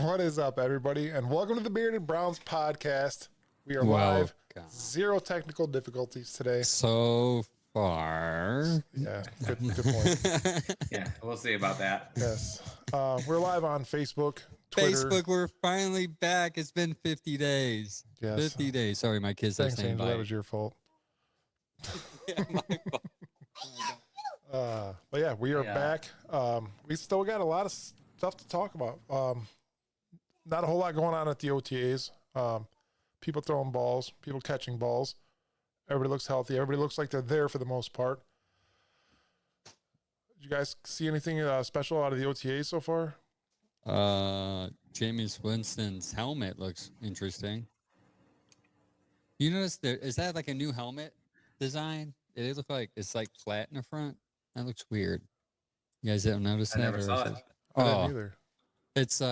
What is up, everybody? And welcome to the Bearded Browns podcast. We are Well, live. Zero technical difficulties today. So far. Yeah, good point. Yeah, we'll see about that. Yes. We're live on Facebook, Twitter. Facebook, we're finally back. It's been 50 days. Yes. 50 days. Sorry, my kids are Thanks, saying Angel. bye. That was your fault. Yeah, my fault. But yeah, we are back. We still got a lot of stuff to talk about. Not a whole lot going on at the OTAs. People throwing balls, people catching balls. Everybody looks healthy. Everybody looks like they're there for the most part. Did you guys see anything special out of the OTAs so far? Jameis Winston's helmet looks interesting. You notice is that like a new helmet design? It look like it's like flat in the front. That looks weird. You guys haven't noticed that? I never saw it. I didn't either. It's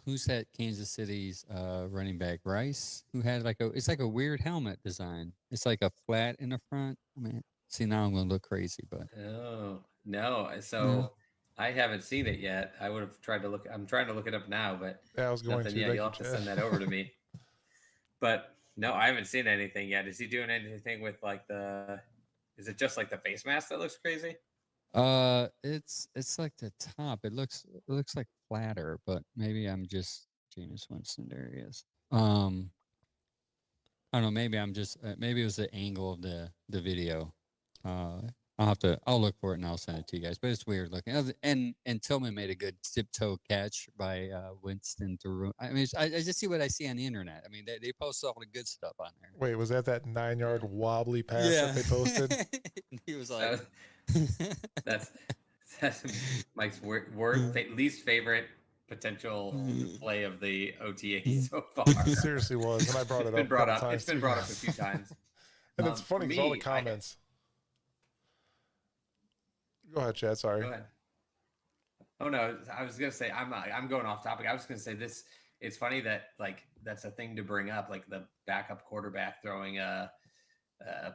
who's that Kansas City's running back, Rice, who had it's like a weird helmet design. It's like a flat in the front. I mean, see, now I'm going to look crazy, but. Oh, no. So I haven't seen it yet. I would have tried to look. I'm trying to look it up now, but yeah, I was going nothing to. yet. You'll have to send that over to me. But no, I haven't seen anything yet. Is he doing anything with like is it just like the face mask that looks crazy? It's like the top. It looks like flatter, but maybe I'm just Jameis Winston. There he is. I don't know. Maybe I'm just maybe it was the angle of the video. I'll look for it and I'll send it to you guys. But it's weird looking. And Tillman made a good tiptoe catch by Winston through. I mean, I just see what I see on the internet. I mean, they post all the good stuff on there. Wait, was that 9-yard wobbly pass that they posted? He was like, that's Mike's least favorite potential play of the OTA so far. It seriously was. When I brought it up, it's been brought up a few times. And it's funny because all the comments. Go ahead, Chad. Sorry. Go ahead. Oh no, I was gonna say I'm going off topic. I was gonna say this. It's funny that like that's a thing to bring up, like the backup quarterback throwing a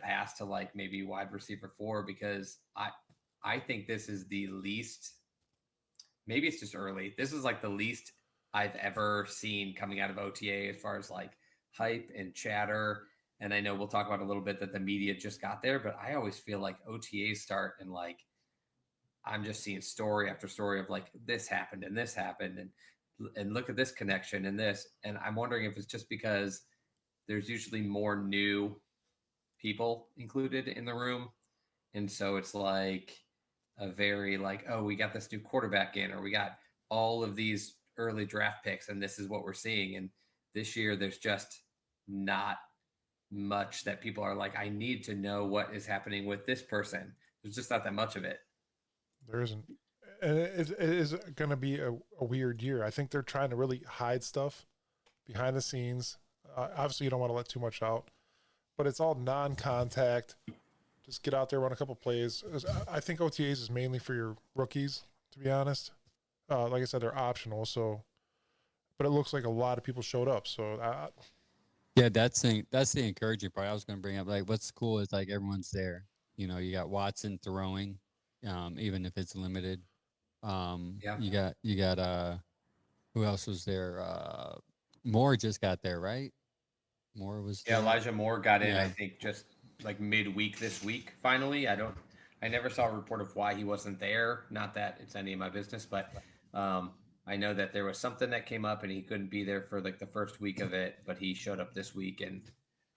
pass to like maybe wide receiver 4, because I think this is the least. Maybe it's just early. This is like the least I've ever seen coming out of OTA as far as like hype and chatter. And I know we'll talk about a little bit that the media just got there, but I always feel like OTAs start and like I'm just seeing story after story of like this happened and look at this connection and this. And I'm wondering if it's just because there's usually more new people included in the room. And so it's like a very like, oh, we got this new quarterback in, or we got all of these early draft picks and this is what we're seeing. And this year there's just not much that people are like, I need to know what is happening with this person. There's just not that much of it. There isn't. And it is going to be a weird year. I think they're trying to really hide stuff behind the scenes. Obviously, you don't want to let too much out, but it's all non-contact. Just get out there, run a couple plays. I think OTAs is mainly for your rookies, to be honest. Like I said, they're optional. So, but it looks like a lot of people showed up. So, yeah, that's the encouraging part. I was going to bring up like what's cool is like everyone's there. You know, you got Watson throwing. Even if it's limited. You got who else was there? Moore just got there, right? Moore was there. Elijah Moore got in, I think, just like midweek this week, finally. I never saw a report of why he wasn't there. Not that it's any of my business, but I know that there was something that came up and he couldn't be there for like the first week of it, but he showed up this week and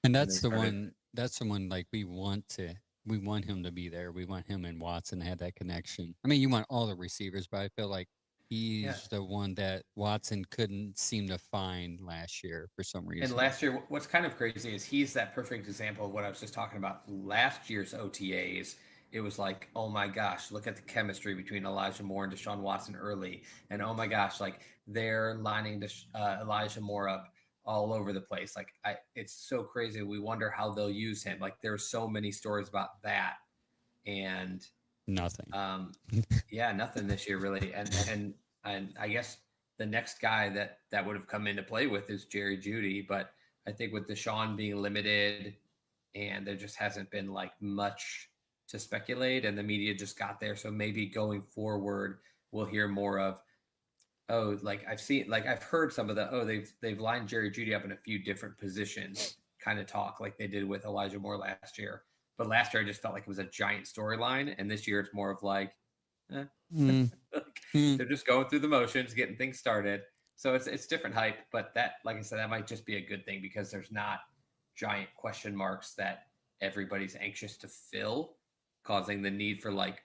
that's the one like we want him to be there. We want him and Watson to have that connection. I mean, you want all the receivers, but I feel like he's the one that Watson couldn't seem to find last year for some reason. And last year, what's kind of crazy is he's that perfect example of what I was just talking about. Last year's OTAs, it was like, oh my gosh, look at the chemistry between Elijah Moore and Deshaun Watson early. And oh my gosh, like they're lining Elijah Moore up all over the place. Like it's so crazy. We wonder how they'll use him. Like there's so many stories about that and nothing. Nothing this year really. And I guess the next guy that would have come into play with is Jerry Jeudy. But I think with Deshaun being limited and there just hasn't been like much to speculate and the media just got there. So maybe going forward, we'll hear more of like I've heard some of the they've lined Jerry Jeudy up in a few different positions kind of talk like they did with Elijah Moore last year. But last year I just felt like it was a giant storyline, and this year it's more of like, eh. Mm. Like, Mm. they're just going through the motions, getting things started. So it's different hype, but that, like I said, that might just be a good thing because there's not giant question marks that everybody's anxious to fill, causing the need for like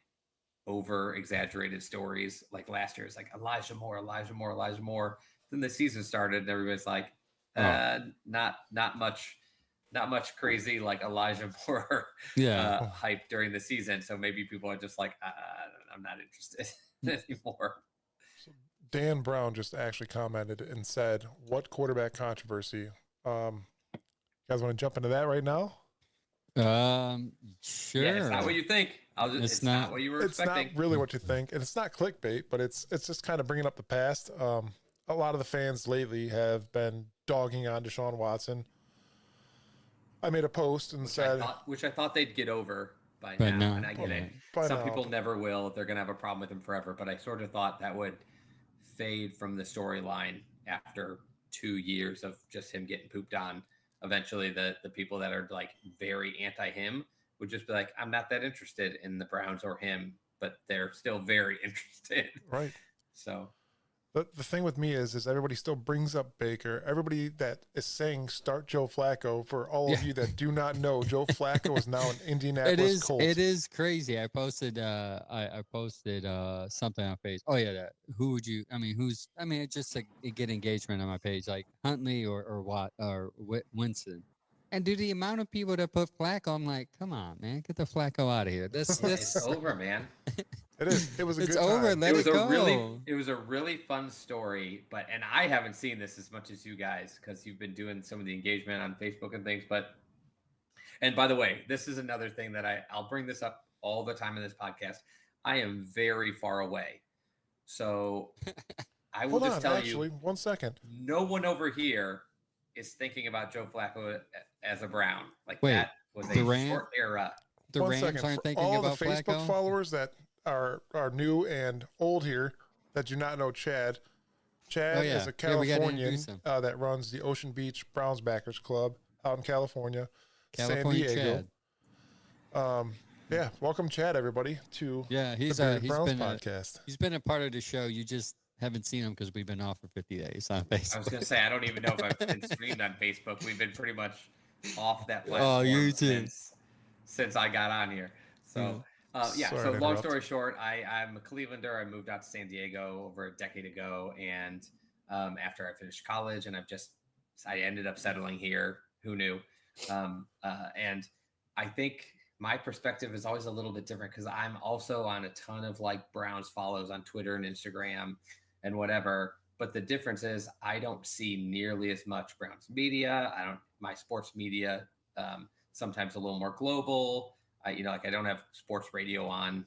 over exaggerated stories. Like last year, it's like Elijah Moore, Elijah Moore, Elijah Moore. Then the season started, and everybody's like, not much crazy like Elijah Moore Yeah. hype during the season. So maybe people are just like, I'm not interested anymore. So Dan Brown just actually commented and said, "What quarterback controversy?" You guys want to jump into that right now? Sure. Yeah, it's not what you think. It's not what you were It's expecting. not really what you think, and it's not clickbait, but it's just kind of bringing up the past. A lot of the fans lately have been dogging on Deshaun Watson. I made a post and said, which I thought they'd get over by But now, no, and I get it. by Some now. people never will. They're gonna have a problem with him forever. But I sort of thought that would fade from the storyline after 2 years of just him getting pooped on. Eventually, the people that are like very anti him would just be like, I'm not that interested in the Browns or him, but they're still very interested. right. So The thing with me is everybody still brings up Baker. Everybody that is saying start Joe Flacco, for all of you that do not know, Joe Flacco is now an Indianapolis Colt. It is crazy. I posted I posted something on Facebook. Oh yeah, who would you? It's just to get engagement on my page, like Huntley or Watt or Winston. And dude, the amount of people that put Flacco, I'm like, come on, man, get the Flacco out of here. it's over, man. It is. It was a It's good over. time. Let it go. It was a really fun story, and I haven't seen this as much as you guys because you've been doing some of the engagement on Facebook and things. And by the way, this is another thing that I'll bring this up all the time in this podcast. I am very far away, so I will Hold just on, tell actually, you, 1 second. no one over here is thinking about Joe Flacco as a Brown. Like Wait, that was a short era. The 1 Rams second. aren't For thinking all about the Facebook Flacco? followers that are new and old here that do not know Chad. Chad is a Californian that runs the Ocean Beach Browns Backers Club out in California, California San Diego. Chad. Yeah, welcome Chad, everybody, to he's the Browns podcast. He's been a part of the show. You just haven't seen him because we've been off for 50 days on Facebook. I was going to say, I don't even know if I've been streamed on Facebook. We've been pretty much off that platform since I got on here. So, so long story short, I'm a Clevelander. I moved out to San Diego over a decade ago. And after I finished college, and I ended up settling here. Who knew? And I think my perspective is always a little bit different because I'm also on a ton of like Browns follows on Twitter and Instagram and whatever. But the difference is I don't see nearly as much Browns media. My sports media, sometimes a little more global. I don't have sports radio on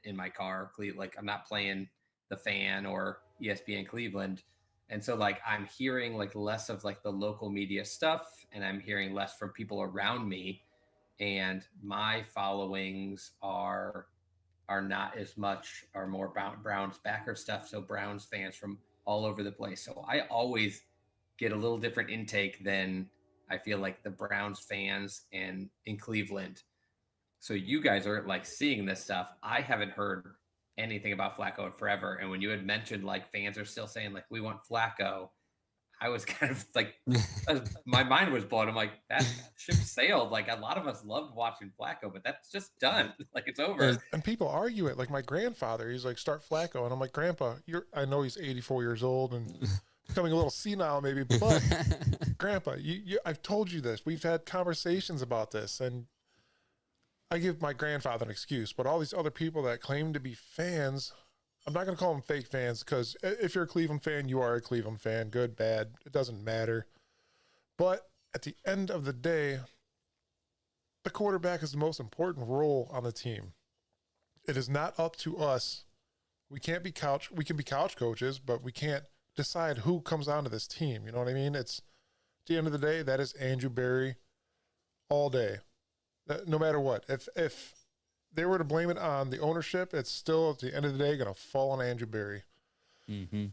in my car. Like I'm not playing The Fan or ESPN Cleveland. And so like I'm hearing like less of like the local media stuff, and I'm hearing less from people around me. And my followings are not as much, are more Browns backer stuff. So Browns fans from all over the place. So I always get a little different intake than I feel like the Browns fans in Cleveland. So you guys are like seeing this stuff. I haven't heard anything about Flacco in forever. And when you had mentioned like fans are still saying like, we want Flacco, I was kind of like, my mind was blown. I'm like, that ship sailed. Like a lot of us loved watching Flacco, but that's just done. Like it's over. And people argue it. Like my grandfather, he's like, start Flacco. And I'm like, Grandpa, I know he's 84 years old and becoming a little senile maybe, but Grandpa, I've told you this. We've had conversations about this, and I give my grandfather an excuse, but all these other people that claim to be fans, I'm not going to call them fake fans, because if you're a Cleveland fan, you are a Cleveland fan. Good, bad, it doesn't matter. But at the end of the day, the quarterback is the most important role on the team. It is not up to us. We can be couch coaches, but we can't decide who comes onto this team. You know what I mean? It's at the end of the day, that is Andrew Berry all day. No matter what. If they were to blame it on the ownership, it's still at the end of the day going to fall on Andrew Berry. Mm-hmm.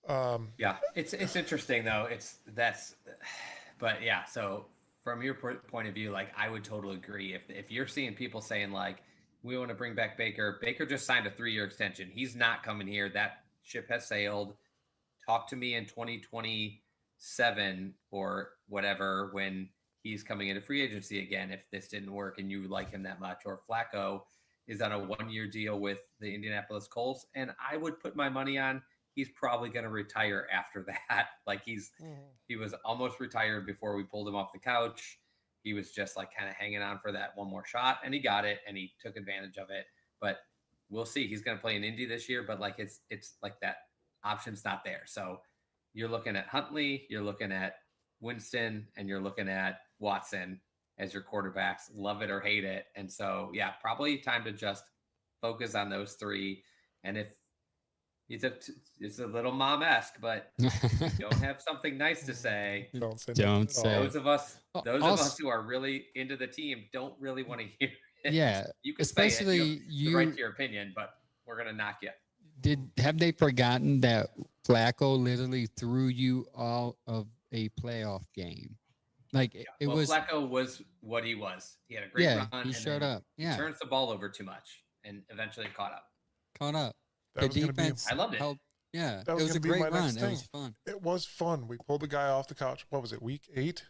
Yeah, it's interesting though. But yeah. So from your point of view, like I would totally agree. If you're seeing people saying like we want to bring back Baker, Baker just signed a 3-year extension. He's not coming here. That ship has sailed. Talk to me in 2027 or whatever when he's coming into free agency again. If this didn't work and you like him that much, or Flacco is on a 1-year deal with the Indianapolis Colts, and I would put my money on he's probably going to retire after that. Like he was almost retired before we pulled him off the couch. He was just like kind of hanging on for that one more shot, and he got it, and he took advantage of it. But we'll see. He's going to play in Indy this year, but like it's like that option's not there. So you're looking at Huntley, you're looking at Winston, and you're looking at Watson as your quarterbacks. Love it or hate it. And so yeah, probably time to just focus on those three. And if it's a little mom-esque, but don't have something nice to say. Don't say Don't nothing at all. say. Those of us who are really into the team don't really want to hear it. Yeah, You can especially say it. You have the right to your opinion, but we're gonna knock you. Have they forgotten that Flacco literally threw you all of a playoff game? Like Flacco was what he was. He had a great run. He showed up. Yeah, he turns the ball over too much, and eventually caught up. The defense. I loved it. Yeah, That was a gonna be great my run. next It thing. was fun. It was fun. We pulled the guy off the couch. What was it, week 8?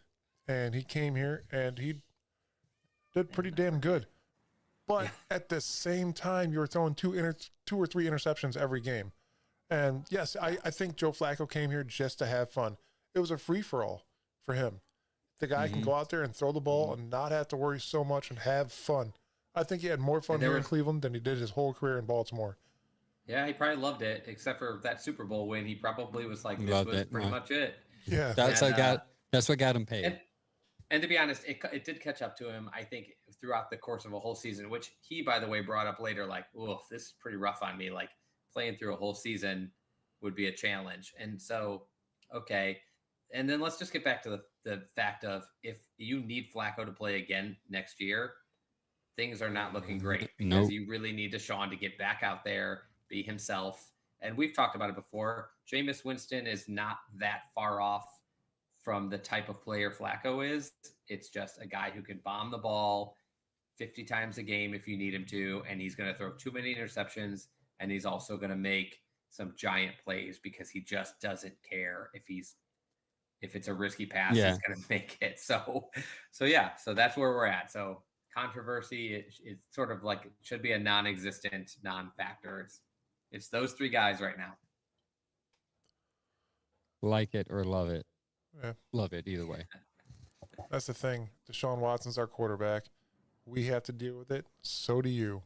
And he came here and he did pretty damn good. But at the same time, you were throwing 2 or 3 interceptions every game. And yes, I think Joe Flacco came here just to have fun. It was a free-for-all for him. The guy can go out there and throw the ball and not have to worry so much and have fun. I think he had more fun here in Cleveland than he did his whole career in Baltimore. Yeah, he probably loved it, except for that Super Bowl win. He probably was like, "This was pretty much it." Yeah, that's what got him paid. And to be honest, it did catch up to him. I think throughout the course of a whole season, which he, by the way, brought up later. Like, "Oof, this is pretty rough on me. Like playing through a whole season would be a challenge." And so, okay, and then let's just get back to the fact of if you need Flacco to play again next year, things are not looking great because you really need Deshaun to get back out there, be himself. And we've talked about it before. Jameis Winston is not that far off from the type of player Flacco is. It's just a guy who can bomb the ball 50 times a game if you need him to, and he's going to throw too many interceptions, and he's also going to make some giant plays because he just doesn't care if it's a risky pass, he's going to make it. So that's where we're at. So controversy, it's sort of like it should be a non-existent, non-factor. It's those 3 guys right now. Like it or love it. Yeah. Love it either way. That's the thing. Deshaun Watson's our quarterback. We have to deal with it. So do you.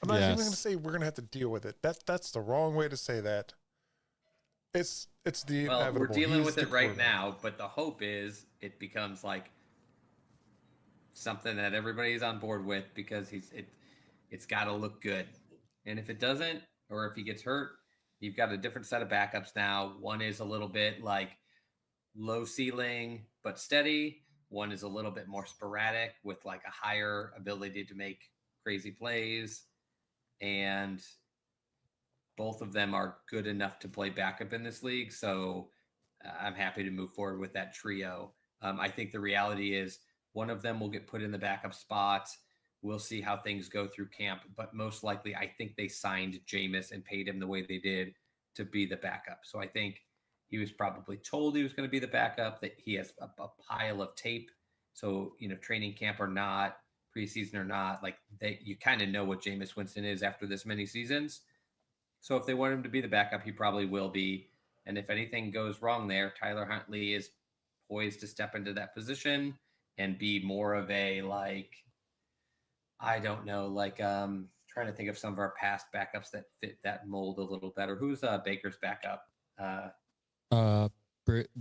I'm not even going to say we're going to have to deal with it. That's the wrong way to say that. It's the inevitable. We're dealing with it right now, but the hope is it becomes like something that everybody's on board with because it's got to look good. And if it doesn't, or if he gets hurt, you've got a different set of backups now. One is a little bit like low ceiling but steady. One is a little bit more sporadic with like a higher ability to make crazy plays. And both of them are good enough to play backup in this league. So I'm happy to move forward with that trio. I think the reality is one of them will get put in the backup spot. We'll see how things go through camp, but most likely I think they signed Jameis and paid him the way they did to be the backup. So I think he was probably told he was going to be the backup, that he has a pile of tape. So, training camp or not, preseason or not, like you kind of know what Jameis Winston is after this many seasons. So if they want him to be the backup, he probably will be. And if anything goes wrong there, Tyler Huntley is poised to step into that position and be more of a trying to think of some of our past backups that fit that mold a little better. Who's Baker's backup?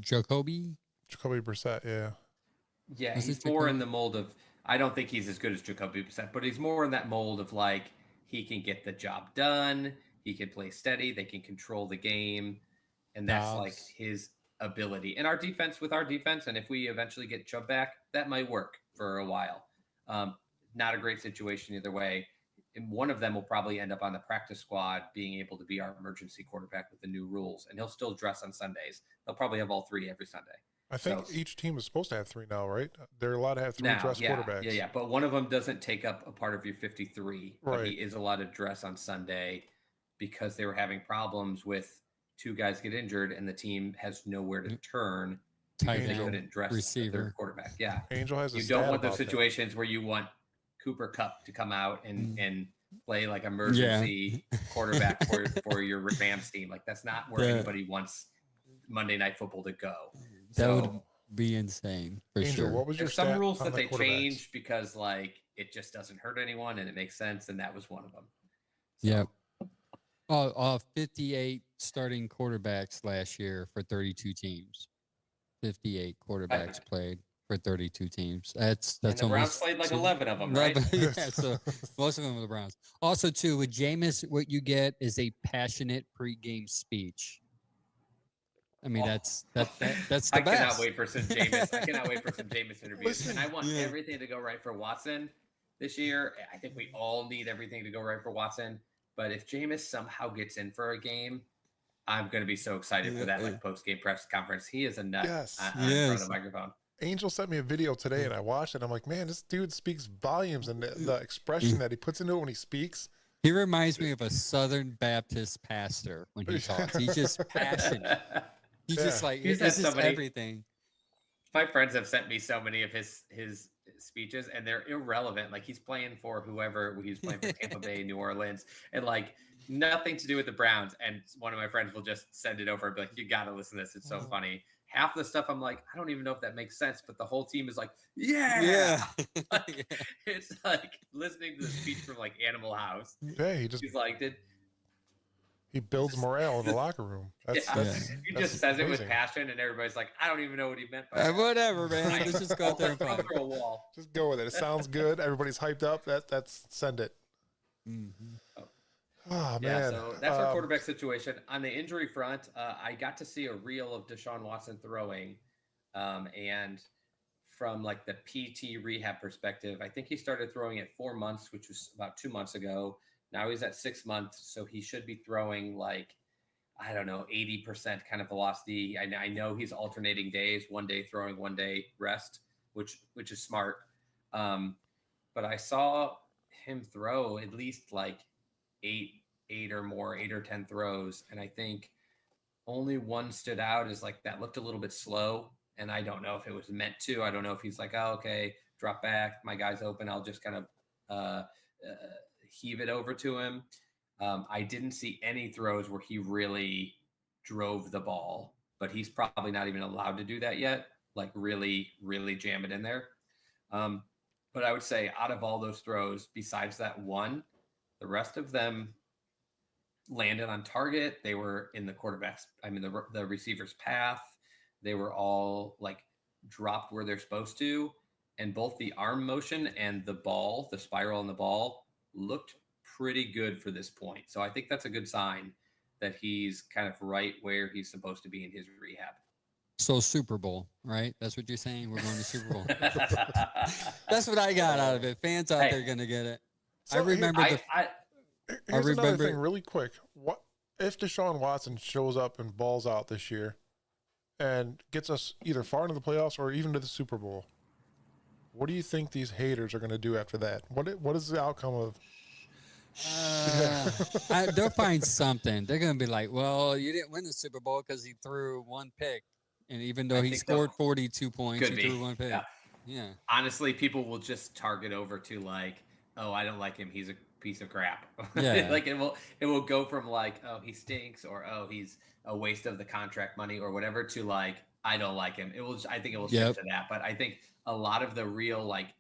Jacoby Brissett, yeah. Yeah, he's more in the mold of, I don't think he's as good as Jacoby Brissett, but he's more in that mold of he can get the job done. He can play steady. They can control the game. And that's his ability. And our defense, and if we eventually get Chubb back, that might work for a while. Not a great situation either way. and one of them will probably end up on the practice squad being able to be our emergency quarterback with the new rules, and he'll still dress on Sundays. They'll probably have all three every Sunday. I think each team is supposed to have 3 now, right? They're allowed to have 3 dress quarterbacks. Yeah. But one of them doesn't take up a part of your 53, right. But he is allowed to dress on Sunday because they were having problems with 2 guys get injured and the team has nowhere to turn. They couldn't dress the third quarterback. Yeah. Angel has you don't want those situations where you want Cooper Kupp to come out and play like emergency quarterback for your Rams team. Like that's not where anybody wants Monday Night Football to go. That would be insane for Angel, sure. What was your There's some rules that they changed because like it just doesn't hurt anyone and it makes sense, and that was one of them. So. Yeah. 58 starting quarterbacks last year for 32 teams. 58 quarterbacks played for 32 teams. That's and the Browns played like 11 of them, right? Yeah, so most of them were the Browns. Also, too, with Jameis, what you get is a passionate pregame speech. I mean, that's the best. I cannot wait for some Jameis. I cannot wait for some Jameis interviews. And I want everything to go right for Watson this year. I think we all need everything to go right for Watson. But if Jameis somehow gets in for a game, I'm going to be so excited for that like post-game press conference. He is a nut in front of the microphone. Angel sent me a video today, and I watched it. I'm like, man, this dude speaks volumes, and the expression that he puts into it when he speaks. He reminds me of a Southern Baptist pastor when he talks. He's just passionate. He's just like, this is everything. My friends have sent me so many of his speeches, and they're irrelevant. Like he's playing for whoever he's playing for, Tampa Bay, New Orleans, and like nothing to do with the Browns. And one of my friends will just send it over and be like, you got to listen to this. It's so funny. Half the stuff I'm like, I don't even know if that makes sense, but the whole team is like, yeah. Like, it's like listening to the speech from like Animal House. Yeah, he's like, he builds morale in the locker room. He just says it with passion, and everybody's like, I don't even know what he meant by that. Whatever, man. Let's just go out there and play. Through a wall. Just go with it. It sounds good. Everybody's hyped up. That's send it. Mm-hmm. Oh, man. Yeah, so that's our quarterback situation. On the injury front, I got to see a reel of Deshaun Watson throwing. And from like the PT rehab perspective, I think he started throwing at 4 months, which was about 2 months ago. Now he's at 6 months, so he should be throwing like, I don't know, 80% kind of velocity. I know he's alternating days, one day throwing, one day rest, which is smart. But I saw him throw at least like eight or 10 throws, and I think only one stood out is like that looked a little bit slow, and I don't know if it was meant to. I don't know if he's like, oh, okay, drop back, my guy's open, I'll just kind of heave it over to him. I didn't see any throws where he really drove the ball, but he's probably not even allowed to do that yet, like really jam it in there. But I would say out of all those throws, besides that one, the rest of them landed on target. They were in the the receiver's path. They were all like dropped where they're supposed to. And both the arm motion and the ball, the spiral on the ball, looked pretty good for this point. So I think that's a good sign that he's kind of right where he's supposed to be in his rehab. So Super Bowl, right? That's what you're saying? We're going to Super Bowl. That's what I got out of it. Fans out there going to get it. So I remember here's another thing really quick. What if Deshaun Watson shows up and balls out this year and gets us either far into the playoffs or even to the Super Bowl? What do you think these haters are going to do after that? What is the outcome of? They'll find something. They're going to be like, well, you didn't win the Super Bowl because he threw one pick. And even though he scored 42 points, he threw one pick. Yeah. Honestly, people will just target over to like, oh, I don't like him. He's a piece of crap. Yeah. Like it will go from like, oh, he stinks, or oh, he's a waste of the contract money or whatever, to like, I don't like him. I think it will shift to that. But I think a lot of the real like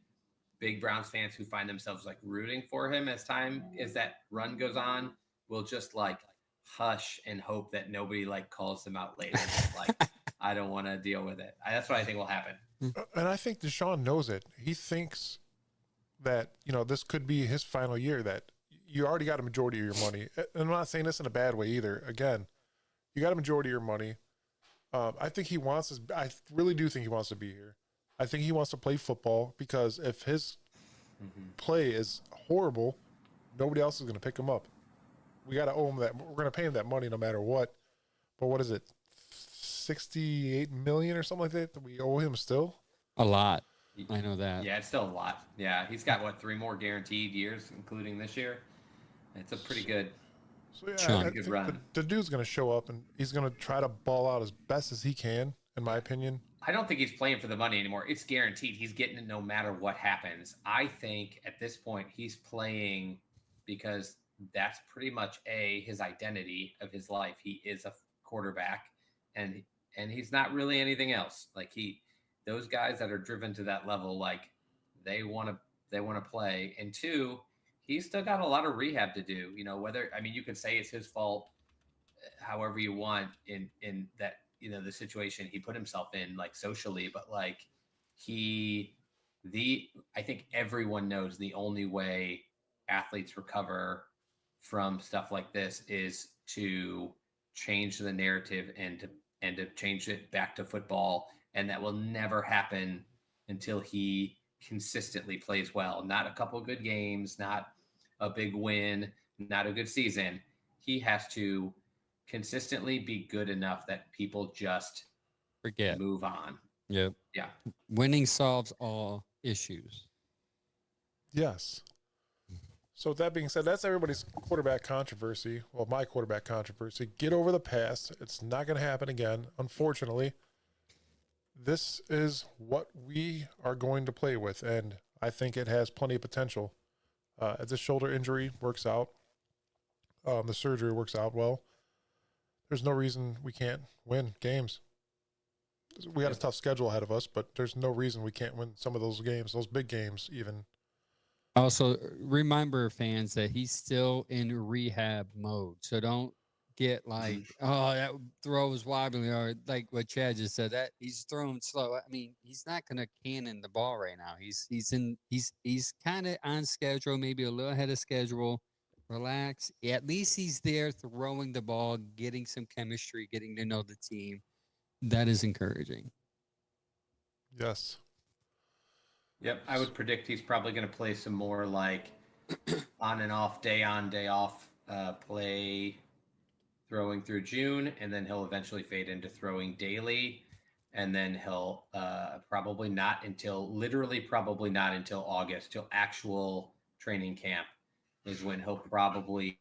big Browns fans who find themselves like rooting for him as that run goes on will just like hush and hope that nobody like calls them out later. Like, I don't want to deal with it. That's what I think will happen. And I think Deshaun knows it. He thinks that, this could be his final year, that you already got a majority of your money. And I'm not saying this in a bad way either. Again, you got a majority of your money. I think I really do think he wants to be here. I think he wants to play football, because if his play is horrible, Nobody else is going to pick him up. We got to owe him that. We're going to pay him that money no matter what. But what is it? 68 million or something like that we owe him still? A lot. I know that. Yeah, it's still a lot. Yeah, he's got, what, 3 more guaranteed years, including this year? It's a pretty good, So yeah, Sean. I Good think run. the dude's going to show up and he's going to try to ball out as best as he can, in my opinion. I don't think he's playing for the money anymore. It's guaranteed. He's getting it no matter what happens. I think at this point he's playing because that's pretty much his identity of his life. He is a quarterback, and he's not really anything else. Like those guys that are driven to that level, like they want to play. And two, he's still got a lot of rehab to do. You could say it's his fault however you want in that, the situation he put himself in, like socially, but like I think everyone knows the only way athletes recover from stuff like this is to change the narrative and to change it back to football, and that will never happen until he consistently plays well. Not a couple good games, not a big win, not a good season. He has to consistently be good enough that people just Forget. move on. Yep. Yeah. Winning solves all issues. Yes. So with that being said, that's everybody's quarterback controversy. Well, my quarterback controversy. Get over the past. It's not going to happen again, unfortunately. This is what we are going to play with, and I think it has plenty of potential. As the shoulder injury works out, the surgery works out well, there's no reason we can't win games. We got a tough schedule ahead of us, but there's no reason we can't win some of those games, those big games even. Also, remember, fans, that he's still in rehab mode. So don't get like, oh, that throw was wobbly, or like what Chad just said, that he's throwing slow. I mean, he's not gonna cannon the ball right now. He's kind of on schedule, maybe a little ahead of schedule. Relax. At least he's there throwing the ball, getting some chemistry, getting to know the team. That is encouraging. Yes. Yep. I would predict he's probably going to play some more like on and off, day on, day off play throwing through June, and then he'll eventually fade into throwing daily. And then he'll probably not until August, till actual training camp is when he'll probably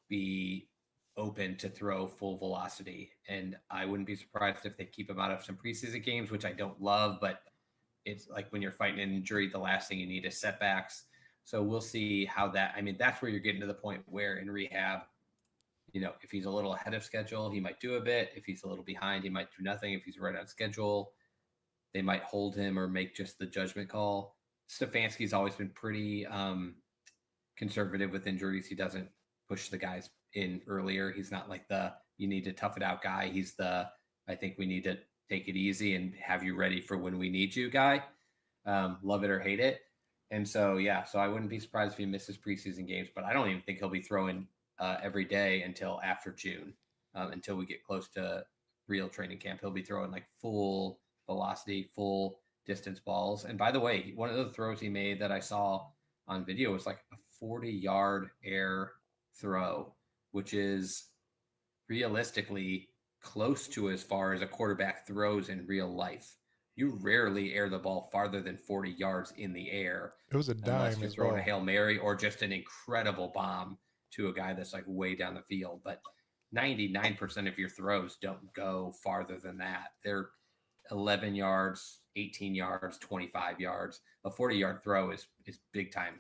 be open to throw full velocity. And I wouldn't be surprised if they keep him out of some preseason games, which I don't love, but it's like when you're fighting an injury, the last thing you need is setbacks. So we'll see how that's where you're getting to the point where in rehab, if he's a little ahead of schedule, he might do a bit. If he's a little behind, he might do nothing. If he's right on schedule, they might hold him or make just the judgment call. Stefanski's always been pretty conservative with injuries. He doesn't push the guys in earlier. He's not like you need to tough it out guy. He's I think we need to take it easy and have you ready for when we need you guy. Love it or hate it. And so I wouldn't be surprised if he misses preseason games, but I don't even think he'll be throwing every day until after June, until we get close to real training camp. He'll be throwing like full velocity, full distance balls. And by the way, one of the throws he made that I saw on video was like a 40-yard air throw, which is realistically close to as far as a quarterback throws in real life. You rarely air the ball farther than 40 yards in the air. It was a dime unless you're as throwing well. a Hail Mary or just an incredible bomb to a guy that's like way down the field. But 99% of your throws don't go farther than that. They're 11 yards, 18 yards, 25 yards. A 40-yard throw is big time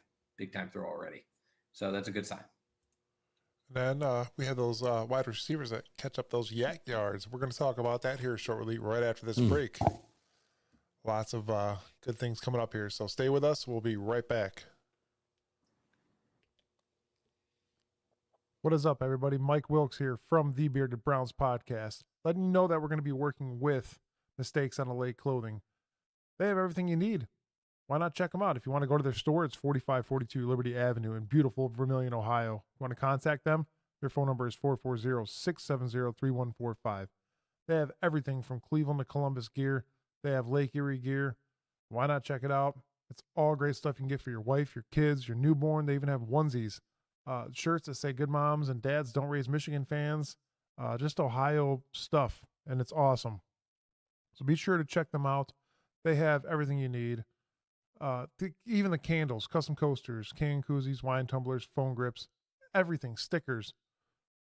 throw already. So that's a good sign. Then we have those wide receivers that catch up those yak yards. We're going to talk about that here shortly, right after this break. Lots of good things coming up here. So stay with us. We'll be right back. What is up, everybody? Mike Wilkes here from the Bearded Browns podcast, letting you know that we're going to be working with Mistakes on the Lake Clothing. They have everything you need. Why not check them out? If you want to go to their store, it's 4542 Liberty Avenue in beautiful Vermilion, Ohio. You want to contact them? Their phone number is 440-670-3145. They have everything from Cleveland to Columbus gear. They have Lake Erie gear. Why not check it out? It's all great stuff you can get for your wife, your kids, your newborn. They even have onesies, shirts that say "Good moms and dads don't raise Michigan fans." Just Ohio stuff, and it's awesome. So be sure to check them out. They have everything you need. Even the candles, custom coasters, can koozies, wine tumblers, phone grips, everything, stickers.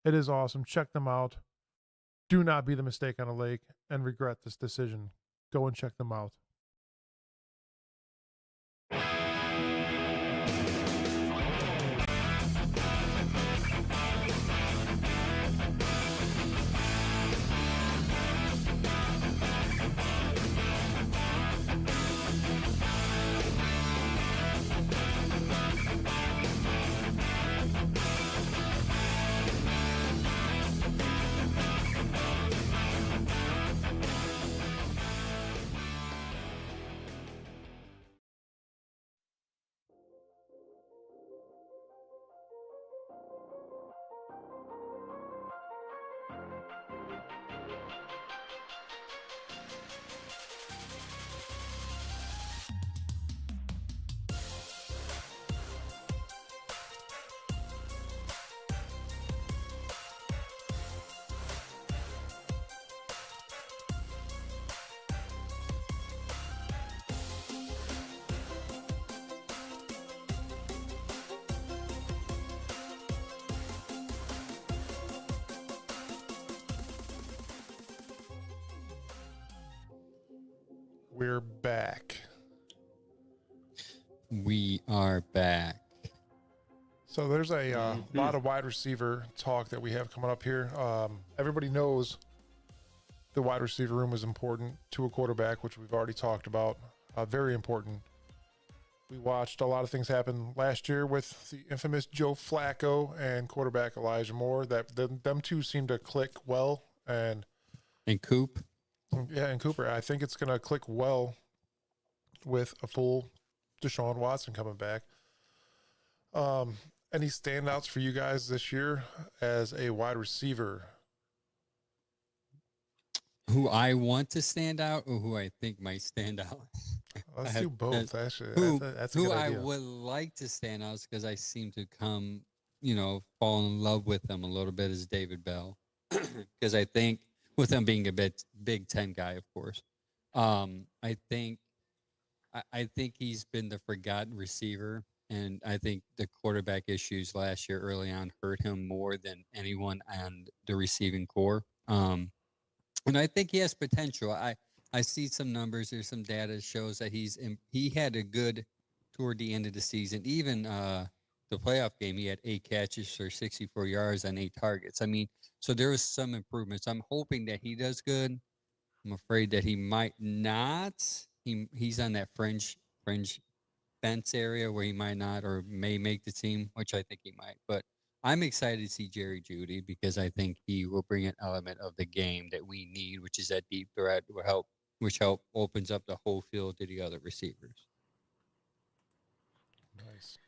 It is awesome. Check them out. Do not be the mistake on a lake and regret this decision. Go and check them out. We're back. We are back. So there's a lot of wide receiver talk that we have coming up here. Everybody knows the wide receiver room is important to a quarterback, which we've already talked about. Very important. We watched a lot of things happen last year with the infamous Joe Flacco and quarterback Elijah Moore. That them two seem to click well, and Coop. Yeah, and Cooper, I think it's going to click well with a full Deshaun Watson coming back. Any standouts for you guys this year as a wide receiver? Who I want to stand out or who I think might stand out? Let's do both, actually. That's a who good I idea. would like to stand out because I seem to come, fall in love with him a little bit is David Bell. Because I think with him being a Big Ten guy, of course, I think he's been the forgotten receiver, and I think the quarterback issues last year early on hurt him more than anyone on the receiving core. And I think he has potential. I see some numbers. There's some data that shows that he had a good toward the end of the season. Even the playoff game, he had 8 catches for 64 yards on 8 targets. I mean, so there was some improvements. I'm hoping that he does good. I'm afraid that he might not. He's on that fringe fence area where he might not or may make the team, which I think he might. But I'm excited to see Jerry Jeudy because I think he will bring an element of the game that we need, which is that deep threat, which opens up the whole field to the other receivers. Nice.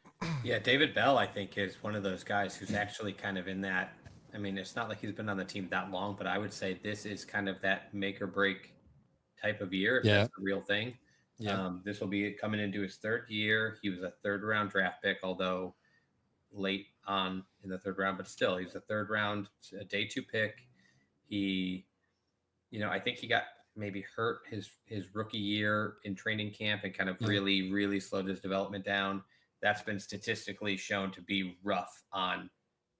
Yeah, David Bell, I think, is one of those guys who's actually kind of in that. I mean, it's not like he's been on the team that long, but I would say this is kind of that make or break type of year, if that's the real thing. Yeah. This will be coming into his 3rd year. He was a 3rd round draft pick, although late on in the 3rd round, but still, he's a 3rd round, a day 2 pick. He, I think he got maybe hurt his rookie year in training camp and kind of really, really slowed his development down. That's been statistically shown to be rough on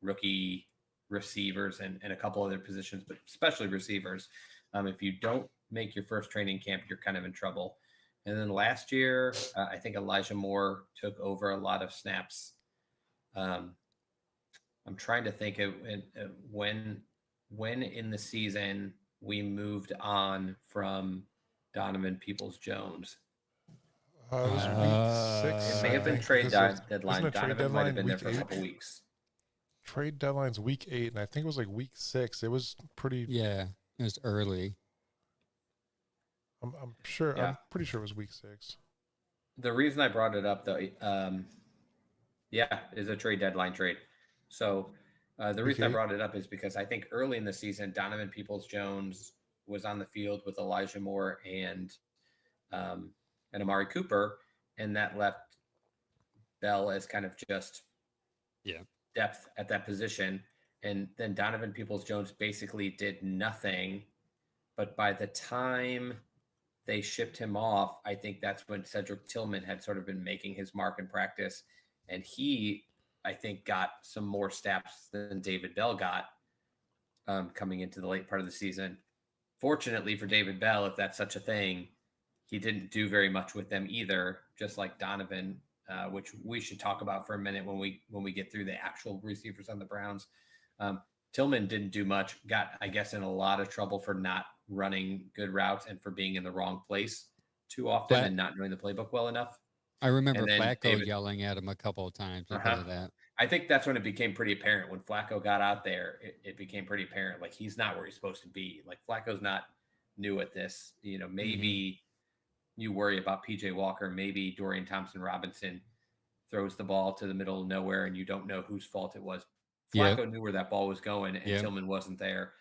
rookie receivers and a couple other positions, but especially receivers. If you don't make your first training camp, you're kind of in trouble. And then last year, I think Elijah Moore took over a lot of snaps. I'm trying to think of when in the season we moved on from Donovan Peoples-Jones. It was week 6. It may have been trade deadline. Donovan might have been there for a couple weeks. Trade deadline's week 8, and I think it was like week 6. It was pretty. Yeah, it was early. I'm sure. Yeah. I'm pretty sure it was week 6. The reason I brought it up, though, is a trade deadline trade. So the reason I brought it up is because I think early in the season, Donovan Peoples-Jones was on the field with Elijah Moore and Amari Cooper, and that left Bell as kind of just depth at that position. And then Donovan Peoples-Jones basically did nothing. But by the time they shipped him off, I think that's when Cedric Tillman had sort of been making his mark in practice. And he, I think, got some more snaps than David Bell got coming into the late part of the season. Fortunately for David Bell, if that's such a thing, he didn't do very much with them either, just like Donovan, which we should talk about for a minute when we get through the actual receivers on the Browns. Tillman didn't do much, got, I guess, in a lot of trouble for not running good routes and for being in the wrong place too often and not knowing the playbook well enough. I remember Flacco yelling at him a couple of times because of that. I think that's when it became pretty apparent. When Flacco got out there, it became pretty apparent. Like, he's not where he's supposed to be. Like, Flacco's not new at this. You know, maybe you worry about PJ Walker. Maybe Dorian Thompson-Robinson throws the ball to the middle of nowhere and you don't know whose fault it was. Flacco knew where that ball was going, and Tillman wasn't there.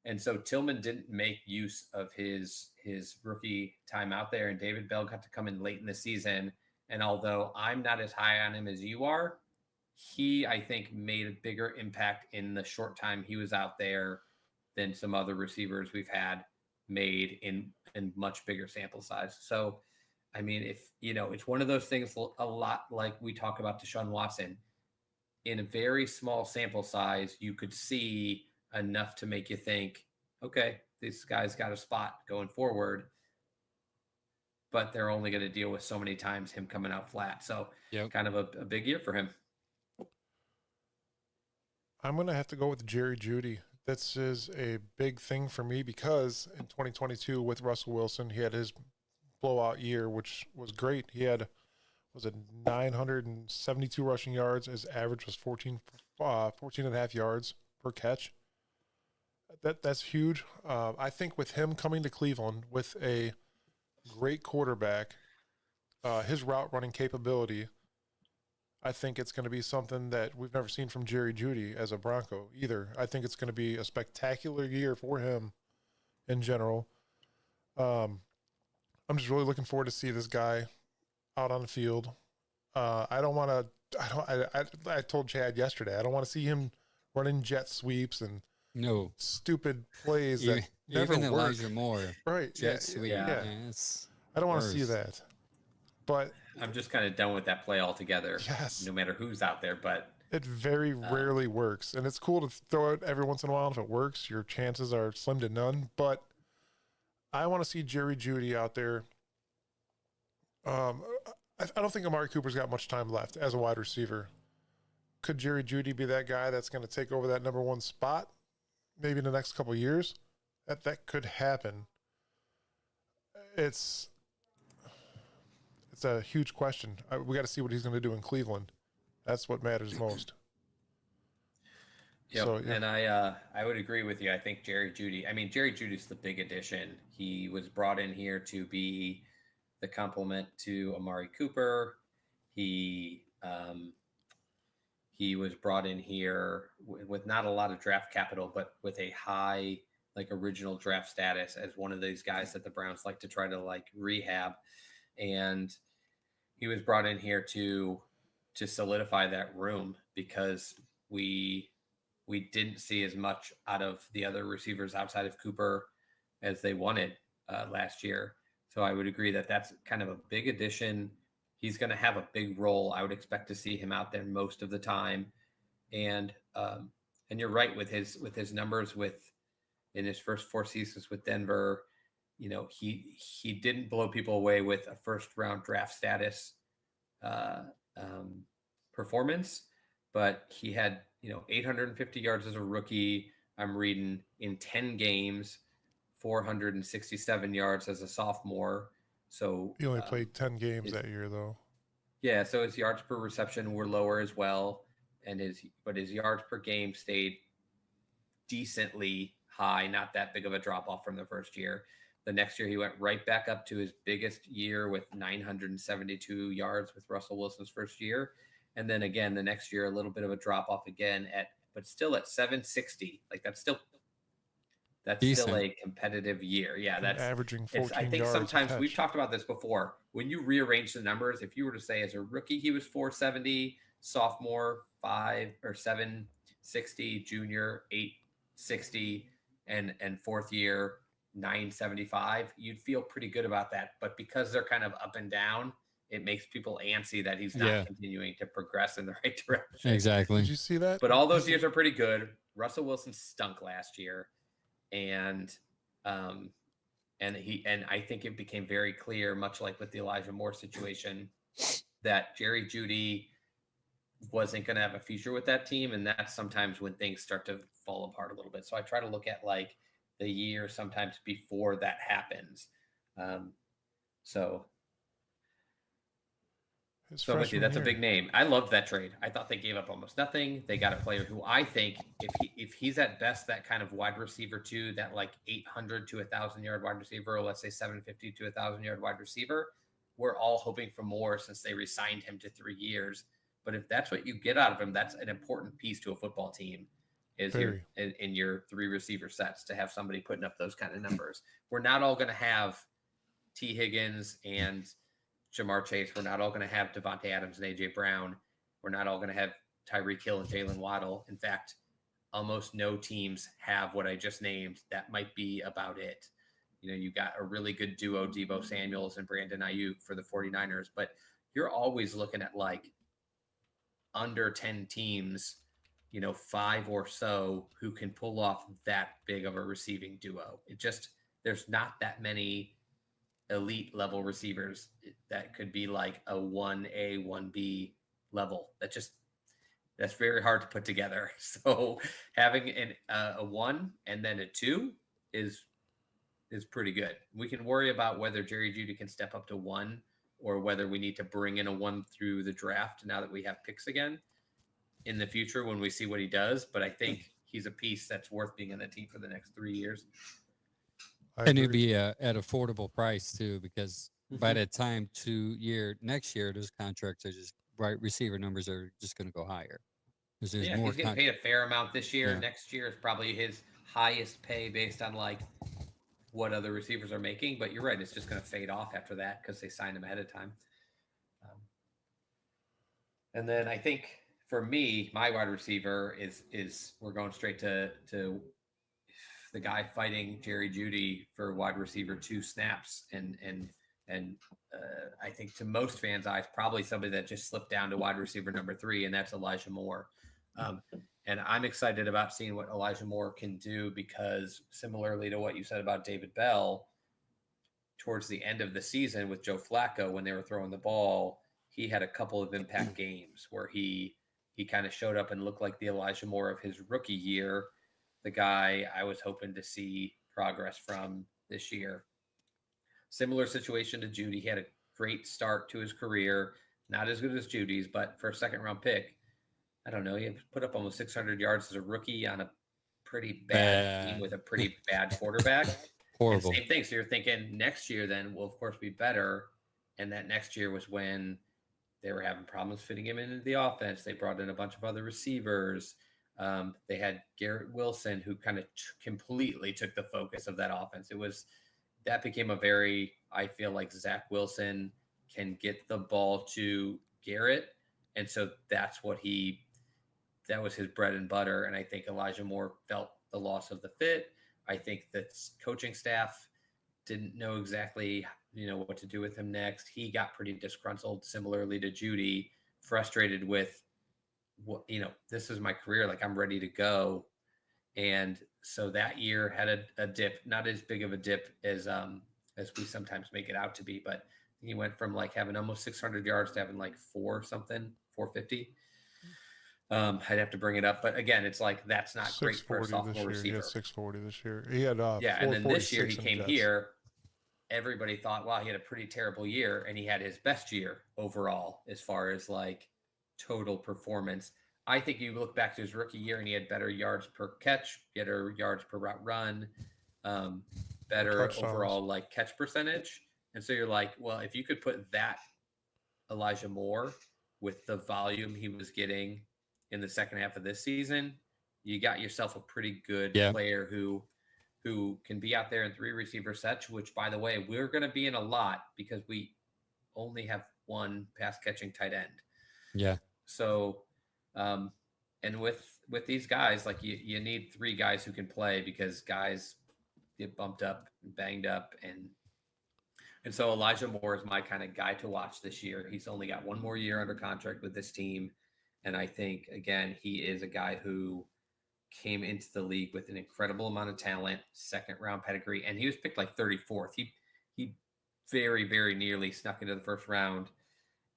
And so Tillman didn't make use of his rookie time out there, and David Bell got to come in late in the season. And although I'm not as high on him as you are, he, I think, made a bigger impact in the short time he was out there than some other receivers we've had made in much bigger sample size. So, I mean, if, you know, it's one of those things a lot like we talk about Deshaun Watson. In a very small sample size, you could see enough to make you think, okay, this guy's got a spot going forward, but they're only going to deal with so many times him coming out flat. So kind of a big year for him. I'm going to have to go with Jerry Jeudy. This is a big thing for me because in 2022 with Russell Wilson, he had his blowout year, which was great. He had, was it 972 rushing yards. His average was 14 and a half yards per catch. That's huge. I think with him coming to Cleveland with a great quarterback, his route running capability, I think it's going to be something that we've never seen from Jerry Jeudy as a Bronco either. I think it's going to be a spectacular year for him in general. I'm just really looking forward to see this guy out on the field. I told Chad yesterday, I don't want to see him running jet sweeps and stupid plays that never even work. Elijah Moore, right? Jet sweep. Yeah. I don't want to see that. But I'm just kind of done with that play altogether. Yes. No matter who's out there, but it very rarely works, and it's cool to throw it every once in a while. If it works, your chances are slim to none. But I want to see Jerry Jeudy out there. I don't think Amari Cooper's got much time left as a wide receiver. Could Jerry Jeudy be that guy that's going to take over that number one spot maybe in the next couple of years? That could happen. It's a huge question. We got to see what he's going to do in Cleveland. That's what matters most. Yep. So, and I would agree with you. I think Jerry Jeudy's the big addition. He was brought in here to be the complement to Amari Cooper. He was brought in here with not a lot of draft capital, but with a high, like, original draft status as one of these guys that the Browns like to try to, like, rehab. And he was brought in here to solidify that room because we didn't see as much out of the other receivers outside of Cooper as they wanted last year. So I would agree that that's kind of a big addition. He's going to have a big role. I would expect to see him out there most of the time. And you're right with his numbers in his first 4 seasons with Denver. You know, he didn't blow people away with a first round draft status performance, but he had, 850 yards as a rookie. I'm reading in 10 games, 467 yards as a sophomore. So he only played 10 games that year, though. Yeah, so his yards per reception were lower as well, and his yards per game stayed decently high, not that big of a drop off from the first year. The next year, he went right back up to his biggest year with 972 yards with Russell Wilson's first year. And then again, the next year, a little bit of a drop off again but still at 760. Like, that's still That's still Decent. a competitive year. Yeah, And that's averaging it's. 14 I think yards a sometimes we've catch. talked about this before. When you rearrange the numbers, if you were to say as a rookie he was 470, sophomore 760, junior 860, and fourth year 975, you'd feel pretty good about that. But because they're kind of up and down, it makes people antsy that he's not Yeah. continuing to progress in the right direction. Did Exactly. you see that? But all those years are pretty good. Russell Wilson stunk last year, and um, and I think it became very clear, much like with the Elijah Moore situation, that Jerry Jeudy wasn't going to have a future with that team, and that's sometimes when things start to fall apart a little bit. So I try to look at like the year sometimes before that happens. So His So I'm with you. freshman That's a year. big name. I loved that trade. I thought they gave up almost nothing. They got a player who I think, if he's at best that kind of wide receiver too, that like 800 to 1,000 yard wide receiver, or let's say 750 to 1,000 yard wide receiver, we're all hoping for more since they re-signed him to 3 years. But if that's what you get out of him, that's an important piece to a football team. Is your Very. in your 3 receiver sets to have somebody putting up those kind of numbers. We're not all going to have T. Higgins and Jamar Chase. We're not all going to have Devontae Adams and AJ Brown. We're not all going to have Tyreek Hill and Jalen Waddle. In fact, almost no teams have what I just named. That might be about it. You got a really good duo, Debo Samuels and Brandon Ayuk for the 49ers, but you're always looking at like under 10 teams, 5 or so who can pull off that big of a receiving duo. There's not that many elite level receivers that could be like a 1A, 1B level. That's very hard to put together. So having a 1 and then a 2 is pretty good. We can worry about whether Jerry Jeudy can step up to 1 or whether we need to bring in a 1 through the draft now that we have picks again in the future when we see what he does. But I think he's a piece that's worth being on the team for the next 3 years. And it'd be at affordable price too, because by the time next year, those contracts are just receiver numbers are just going to go higher. Because there's more. He's getting paid a fair amount this year. Yeah. Next year is probably his highest pay based on like what other receivers are making. But you're right; it's just going to fade off after that because they signed him ahead of time. And then I think for me, my wide receiver is we're going straight to the guy fighting Jerry Jeudy for wide receiver 2 snaps, and I think to most fans' eyes, probably somebody that just slipped down to wide receiver number 3, and that's Elijah Moore. And I'm excited about seeing what Elijah Moore can do because similarly to what you said about David Bell, towards the end of the season with Joe Flacco, when they were throwing the ball, he had a couple of impact games where he kind of showed up and looked like the Elijah Moore of his rookie year, the guy I was hoping to see progress from this year. Similar situation to Jeudy. He had a great start to his career, not as good as Judy's, but for a second-round pick, I don't know, he put up almost 600 yards as a rookie on a pretty bad team with a pretty bad quarterback. Horrible. And same thing. So you're thinking next year then will, of course, be better. And that next year was when they were having problems fitting him into the offense. They brought in a bunch of other receivers. They had Garrett Wilson, who kind of completely took the focus of that offense. That became I feel like Zach Wilson can get the ball to Garrett. And so that was his bread and butter. And I think Elijah Moore felt the loss of the fit. I think that coaching staff didn't know exactly, what to do with him next. He got pretty disgruntled, similarly to Jeudy, frustrated with what, this is my career. Like I'm ready to go. And so that year had a dip, not as big of a dip as we sometimes make it out to be, but he went from like having almost 600 yards to having like 450. I'd have to bring it up, but again, it's like that's not great for a sophomore receiver. He had 640 this year. He had and then this year he came Jets. here. Everybody thought, wow, he had a pretty terrible year, and he had his best year overall as far as like total performance. I think you look back to his rookie year, and he had better yards per catch, better yards per route run, better overall like catch percentage. And so you're like, well, if you could put that Elijah Moore with the volume he was getting in the second half of this season, you got yourself a pretty good player who who can be out there in 3 receiver sets, which, by the way, we're going to be in a lot because we only have one pass catching tight end. Yeah. So, um, and with these guys, like you need 3 guys who can play because guys get bumped up, and banged up, and so Elijah Moore is my kind of guy to watch this year. He's only got 1 more year under contract with this team, and I think again he is a guy who came into the league with an incredible amount of talent, 2nd round pedigree, and he was picked like 34th. He very very nearly snuck into the 1st round,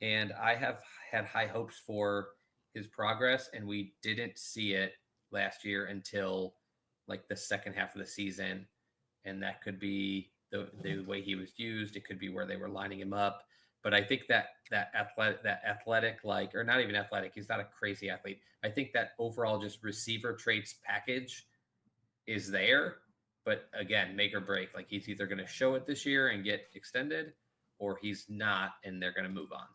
and I have had high hopes for his progress, and we didn't see it last year until like the second half of the season, and that could be the way he was used. It could be where they were lining him up. But I think that athletic, like, or not even athletic, he's not a crazy athlete. I think that overall just receiver traits package is there. But again, make or break. Like he's either going to show it this year and get extended, or he's not, and they're going to move on.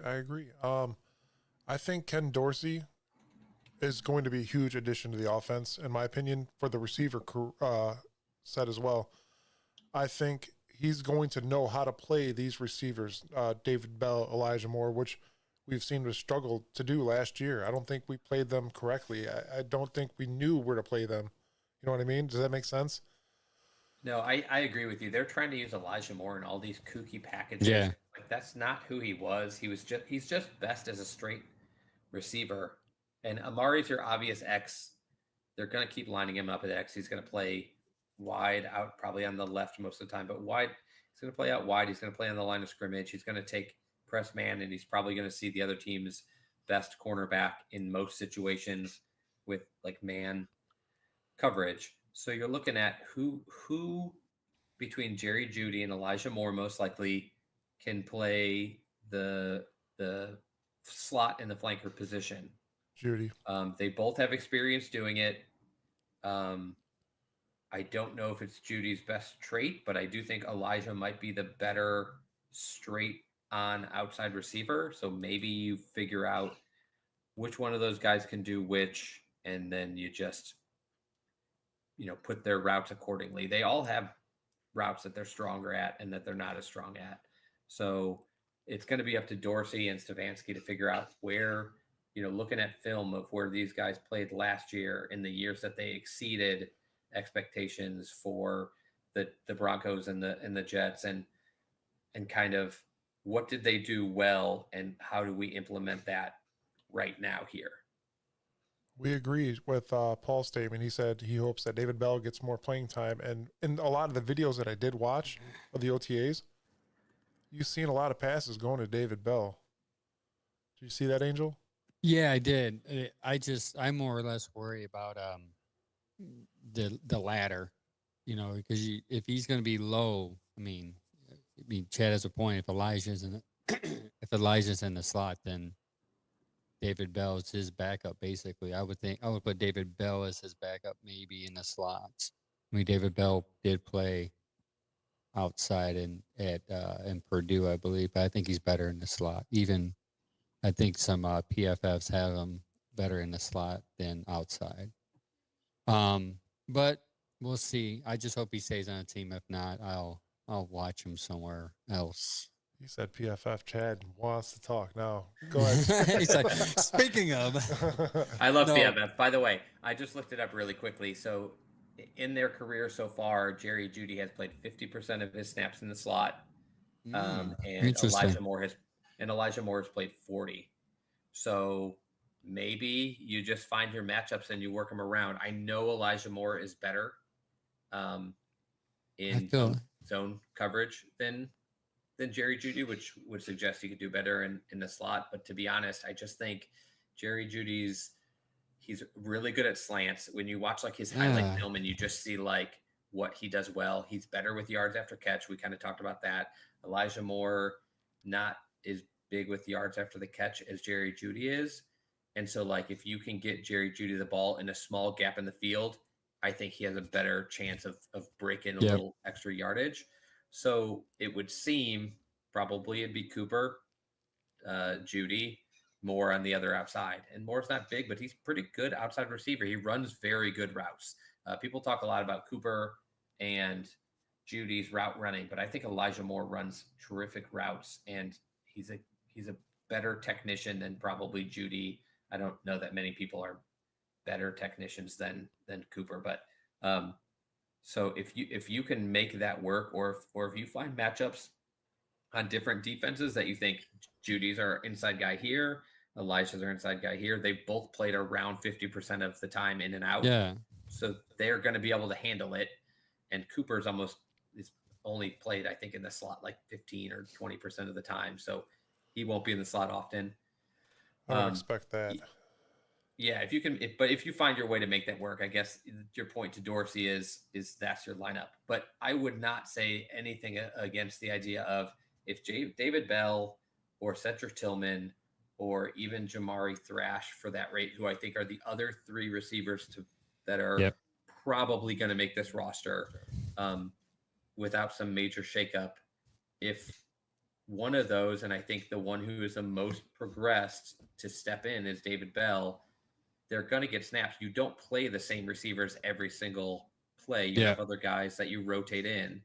I agree. I think Ken Dorsey is going to be a huge addition to the offense, in my opinion, for the receiver set as well. I think he's going to know how to play these receivers, David Bell, Elijah Moore, which we've seen to struggle to do last year. I don't think we played them correctly. I don't think we knew where to play them. You know what I mean? Does that make sense? No, I agree with you. They're trying to use Elijah Moore in all these kooky packages. Yeah. Like that's not who he was. He's just best as a straight receiver. And Amari's your obvious X. They're going to keep lining him up at X. He's going to play wide out, probably on the left most of the time, but wide. He's going to play out wide. He's going to play on the line of scrimmage. He's going to take press man, and he's probably going to see the other team's best cornerback in most situations with like man coverage. So you're looking at who between Jerry Jeudy and Elijah Moore most likely can play the slot in the flanker position. Jeudy. They both have experience doing it. I don't know if it's Judy's best trait, but I do think Elijah might be the better straight on outside receiver. So maybe you figure out which one of those guys can do which, and then you just put their routes accordingly. They all have routes that they're stronger at and that they're not as strong at. So it's going to be up to Dorsey and Stefanski to figure out where, looking at film of where these guys played last year in the years that they exceeded expectations for the Broncos and the Jets, and kind of what did they do well and how do we implement that right now here. We agree with Paul's statement. He said he hopes that David Bell gets more playing time. And in a lot of the videos that I did watch of the OTAs, you've seen a lot of passes going to David Bell. Did you see that, Angel? Yeah, I did. I more or less worry about the ladder, because if he's going to be low, I mean, Chad has a point. If Elijah's in the slot, then David Bell is his backup. Basically, I would put David Bell as his backup, maybe in the slots. I mean, David Bell did play outside in Purdue, I believe, but I think he's better in the slot. Even I think some PFFs have him better in the slot than outside. But we'll see. I just hope he stays on the team. If not, I'll watch him somewhere else. He said PFF. Chad wants to talk now. Go ahead. He's like, speaking of. I love PFF. By the way, I just looked it up really quickly. So in their career so far, Jerry Jeudy has played 50% of his snaps in the slot. And Elijah Moore has played 40. So maybe you just find your matchups and you work them around. I know Elijah Moore is better in zone coverage than Jerry Jeudy, which would suggest he could do better in the slot. But to be honest, I just think Jerry Jeudy's he's really good at slants. When you watch like his highlight film and you just see like what he does well, he's better with yards after catch. We kind of talked about that. Elijah Moore, not as big with yards after the catch as Jerry Jeudy is. And so like if you can get Jerry Jeudy the ball in a small gap in the field, I think he has a better chance of breaking a little extra yardage. So it would seem probably it'd be Cooper, Jeudy, Moore on the other outside. And Moore's not big, but he's pretty good outside receiver. He runs very good routes. People talk a lot about Cooper and Judy's route running, but I think Elijah Moore runs terrific routes, and he's a better technician than probably Judy. I don't know that many people are better technicians than Cooper, but so if you can make that work, or if you find matchups on different defenses that you think Judy's our inside guy here, Elijah's our inside guy here, they both played around 50% of the time in and out. Yeah. So they're going to be able to handle it. And Cooper's is only played, I think, in the slot like 15 or 20% of the time. So he won't be in the slot often. I don't expect that. Yeah, if you find your way to make that work, I guess your point to Dorsey is that's your lineup. But I would not say anything against the idea of if David Bell or Cedric Tillman or even Jamari Thrash for that rate, who I think are the other three receivers that are probably going to make this roster without some major shakeup. If one of those, and I think the one who is the most progressed to step in is David Bell, they're going to get snaps. You don't play the same receivers every single play. You have other guys that you rotate in.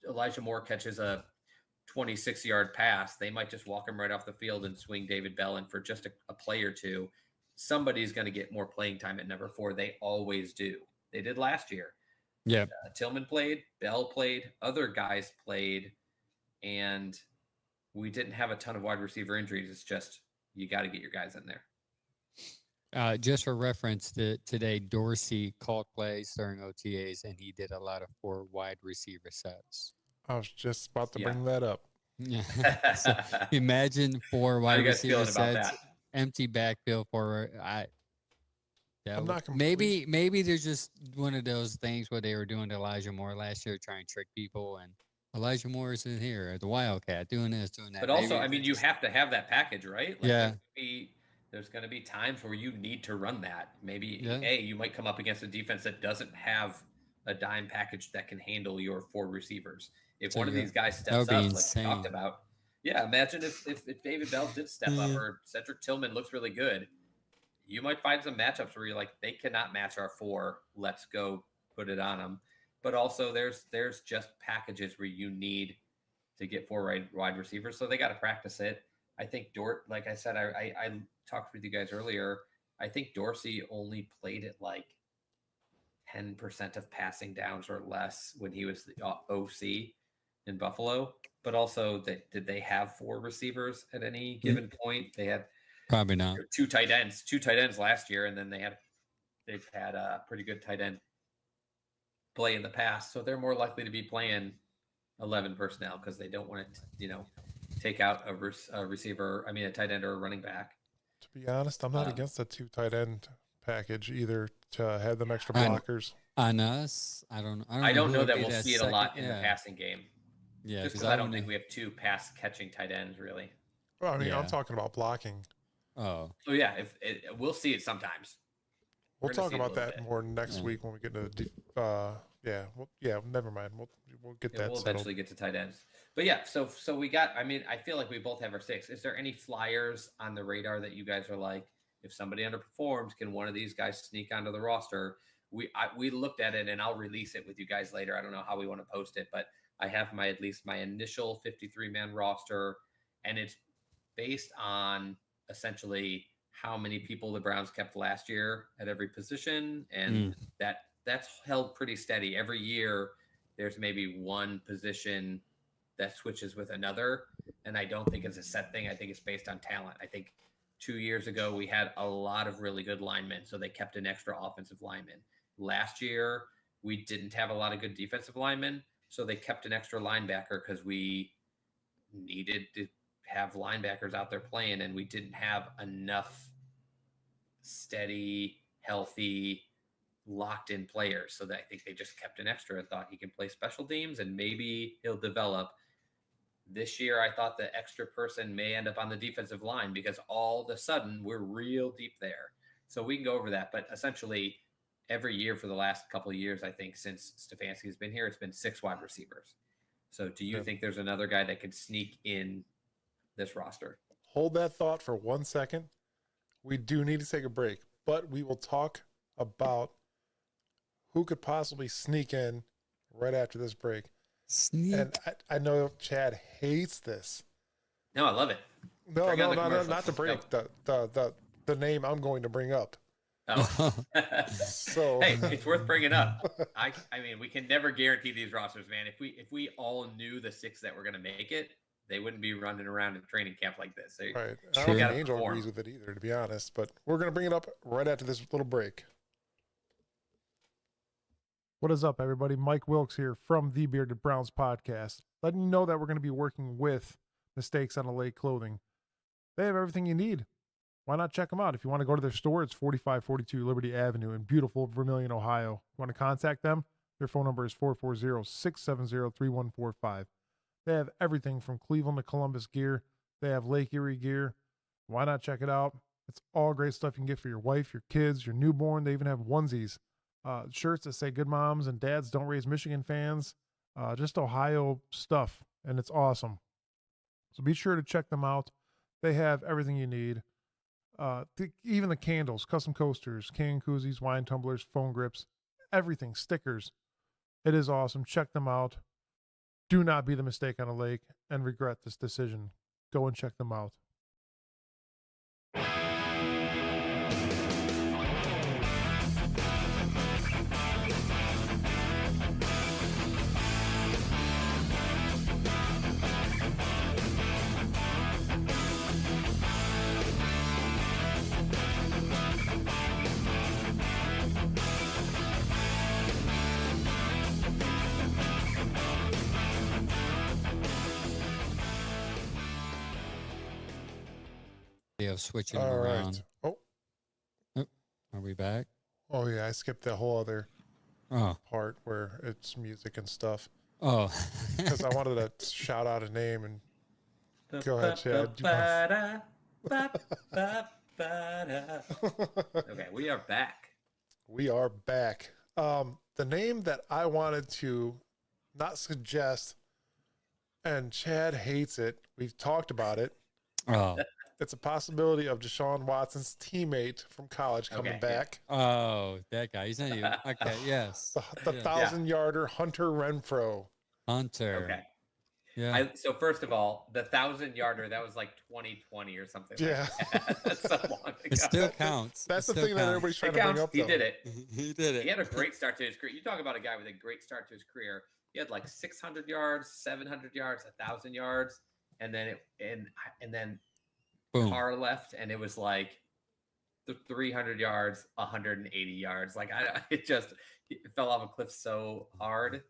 Elijah Moore catches a 26-yard pass. They might just walk him right off the field and swing David Bell in for just a play or two. Somebody's going to get more playing time at number 4. They always do. They did last year. Yeah. Tillman played, Bell played, other guys played, and we didn't have a ton of wide receiver injuries. It's just you got to get your guys in there. Just for reference, today Dorsey called plays during OTAs, and he did a lot of 4 wide receiver sets. I was just about to bring that up. Yeah. So imagine 4 wide receiver sets, that? empty backfield for I'm not completely... maybe there's just one of those things what they were doing to Elijah Moore last year, trying to trick people, and Elijah Moore is in here, the Wildcat, doing this, doing that. But also, I mean, you have to have that package, right? Like, There's going to be times where you need to run that. Maybe, you might come up against a defense that doesn't have a dime package that can handle your 4 receivers. If one of these guys steps up, like we talked about, imagine if David Bell did step up or Cedric Tillman looks really good, you might find some matchups where you're like, they cannot match our 4. Let's go put it on them. But also there's just packages where you need to get 4 wide receivers. So they got to practice it. I think like I said, I talked with you guys earlier. I think Dorsey only played at like 10% of passing downs or less when he was the OC in Buffalo. But also, did they have 4 receivers at any given point? They had probably not 2 tight ends last year, and then they've had a pretty good tight end play in the past. So they're more likely to be playing 11 personnel because they don't want to, take out a receiver. I mean, a tight end or a running back. To be honest, I'm not against a 2 tight end package either to have them extra blockers. On us, I don't know that we'll see it a lot in the passing game. Yeah, just because I don't think we have 2 pass catching tight ends really. Well, I mean, I'm talking about blocking. Oh. So yeah, we'll see it sometimes. We'll talk about that more next week when we get to never mind. We'll get that. We'll eventually get to tight ends. But yeah, so we got. I mean, I feel like we both have our 6. Is there any flyers on the radar that you guys are like, if somebody underperforms, can one of these guys sneak onto the roster? We looked at it, and I'll release it with you guys later. I don't know how we want to post it, but I have at least my initial 53-man roster, and it's based on essentially how many people the Browns kept last year at every position, and that's held pretty steady. Every year, there's maybe one position that switches with another, and I don't think it's a set thing. I think it's based on talent. I think 2 years ago, we had a lot of really good linemen, so they kept an extra offensive lineman. Last year, we didn't have a lot of good defensive linemen, so they kept an extra linebacker because we needed to have linebackers out there playing, and we didn't have enough steady, healthy, locked-in players. So that I think they just kept an extra and thought he can play special teams and maybe he'll develop. This year, I thought the extra person may end up on the defensive line because all of a sudden we're real deep there. So we can go over that. But essentially, every year for the last couple of years, I think since Stefanski has been here, it's been 6 wide receivers. So do you think there's another guy that could sneak in this roster? hold that thought for 1 second. We do need to take a break, but we will talk about who could possibly sneak in right after this break. Sneak. And I know Chad hates this. No, I love it. No, Bring on no, the no, commercials. not the Let's break. The name I'm going to bring up. Oh. So Hey, it's worth bringing up. I mean, we can never guarantee these rosters, man. If we all knew the 6 that were going to make it, they wouldn't be running around in training camp like this. They, right. I True. don't think gotta Angel perform. agrees with it either, to be honest. But we're going to bring it up right after this little break. What is up, everybody? Mike Wilkes here from the Bearded Browns podcast, letting you know that we're going to be working with Mistakes on the Lake Clothing. They have everything you need. Why not check them out? If you want to go to their store, it's 4542 Liberty Avenue in beautiful Vermilion, Ohio. You want to contact them? Their phone number is 440-670-3145. They have everything from Cleveland to Columbus gear. They have Lake Erie gear. Why not check it out? It's all great stuff you can get for your wife, your kids, your newborn. They even have onesies. Shirts that say good moms and dads don't raise Michigan fans. Just Ohio stuff, and it's awesome. So be sure to check them out. They have everything you need. Even the candles, custom coasters, can koozies, wine tumblers, phone grips, everything, stickers. It is awesome. Check them out. Do not be the mistake on a lake and regret this decision. Go and check them out. Switching All around. right. Oh, Are we back? oh yeah, I skipped that whole other Oh. part where it's music and stuff Oh. because I wanted to shout out a name and go ahead, Chad. Okay, we are back. We are back. The name that I wanted to not suggest, and Chad hates it. We've talked about it. Oh. It's a possibility of Deshaun Watson's teammate from college coming Okay, back. Oh, that guy. He's not even. Okay. Yes. The Yeah. 1,000-yarder Hunter Renfro. Hunter. Okay. Yeah. So first of all, the 1,000-yarder, that was like 2020 or something. Yeah. Like that. That's so long ago. It still counts. That's It the still thing that everybody's trying It to bring counts. up, He though. did it. He did it. He had a great start to his career. You talk about a guy with a great start to his career. He had like 600 yards, 700 yards, 1,000 yards, and then Boom. Carr left, and it was like the 300 yards, 180 yards. Like it fell off a cliff so hard.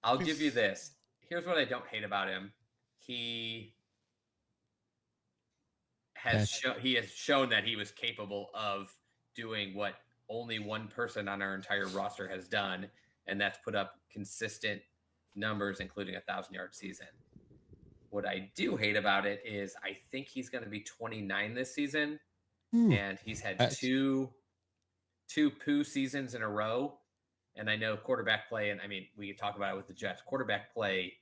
I'll give you this. Here's what I don't hate about him. He has shown that he was capable of doing what only one person on our entire roster has done, and that's put up consistent numbers, including 1,000-yard season. What I do hate about it is I think he's going to be 29 this season, and he's had two poo seasons in a row. And I know quarterback play, and I mean, we could talk about it with the Jets. Quarterback play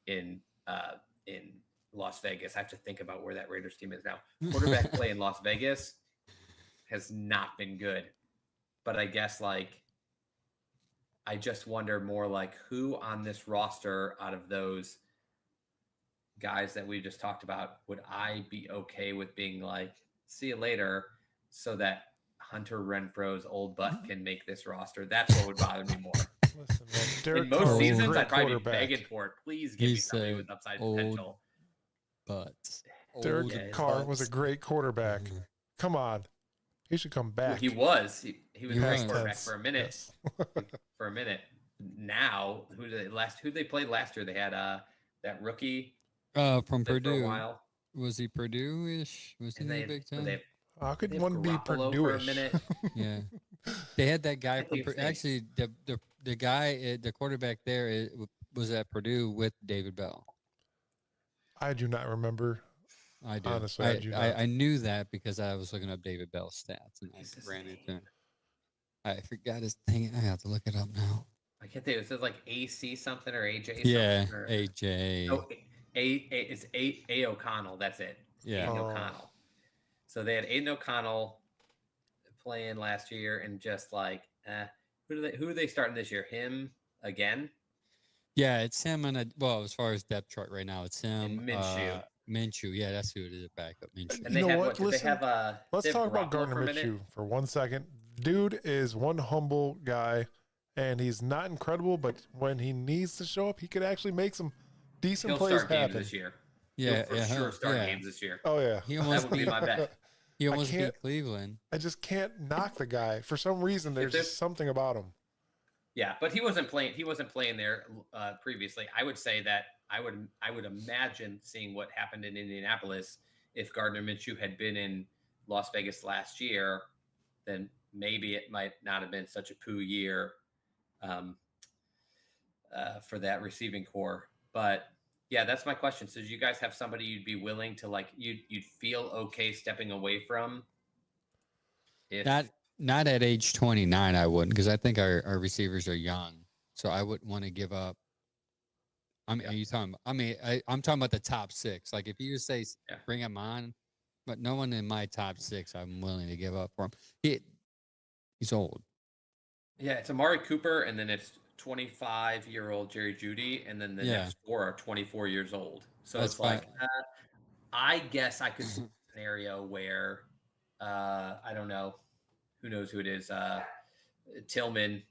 in Las Vegas. I have to think about where that Raiders team is now. Quarterback play in Las Vegas has not been good. But I guess I just wonder more like who on this roster out of those guys that we just talked about would I be okay with being like, see you later, so that Hunter Renfro's old butt can make this roster? That's what would bother me more. Listen, man, Derek In most Carr was a seasons, great I'd probably be quarterback. begging for it. Please give me somebody with upside potential. But Derek Carr was a great quarterback. Come on. He should come back. He was. He was a great was. quarterback for a minute. Yes. For a minute. Now, who they played last year? They had that rookie from for a Purdue. while. Was he Purdue-ish? Was he in the Big Ten? How could They have one be Garoppolo Purdue? for a minute. Yeah. They had that guy I from think actually the guy the quarterback there was at Purdue with David Bell. I do not remember. I do. Honestly, I do not. I knew that because I was looking up David Bell's stats and I What's his ran name? into him. I forgot his thing. I have to look it up now. I can't think. It says like AC something or AJ. Yeah, something or, AJ. Oh, it's A O'Connell. That's it. Yeah. Aiden Oh. O'Connell. So they had Aiden O'Connell playing last year, and just like, who are they starting this year? Him again? Yeah, it's him and as far as depth chart right now, it's him. And Minshew. Minshew. Yeah, that's who it is. Backup Minshew. And You they know had what? what? Did Listen, they have let's they have talk about Garoppolo Gardner for a minute? Minshew for 1 second. Dude is one humble guy, and he's not incredible, but when he needs to show up, he could actually make some decent He'll plays start games happen. this year. Yeah, He'll for yeah, sure start yeah. games this year. Oh yeah, He That almost would be beat. my bet. He almost can't- beat Cleveland. I just can't knock the guy. For some reason, there's there's- just something about him. Yeah, but he wasn't playing there previously. I would say that I would imagine seeing what happened in Indianapolis if Gardner Minshew had been in Las Vegas last year, then maybe it might not have been such a poo year for that receiving core. But yeah, that's my question. So, do you guys have somebody you'd be willing to you'd feel okay stepping away from? If Not at age 29, I wouldn't, because I think our receivers are young, so I wouldn't want to give up. I mean, Yeah. are you talking? I'm talking about the top 6. Like if you say Yeah. bring him on, but no one in my top 6, I'm willing to give up for him. He's old. Yeah, it's Amari Cooper, and then it's 25-year-old Jerry Jeudy, and then the Yeah. next 4 are 24 years old. So That's it's like, I guess I could see a scenario where, I don't know, who knows who it is, Tillman,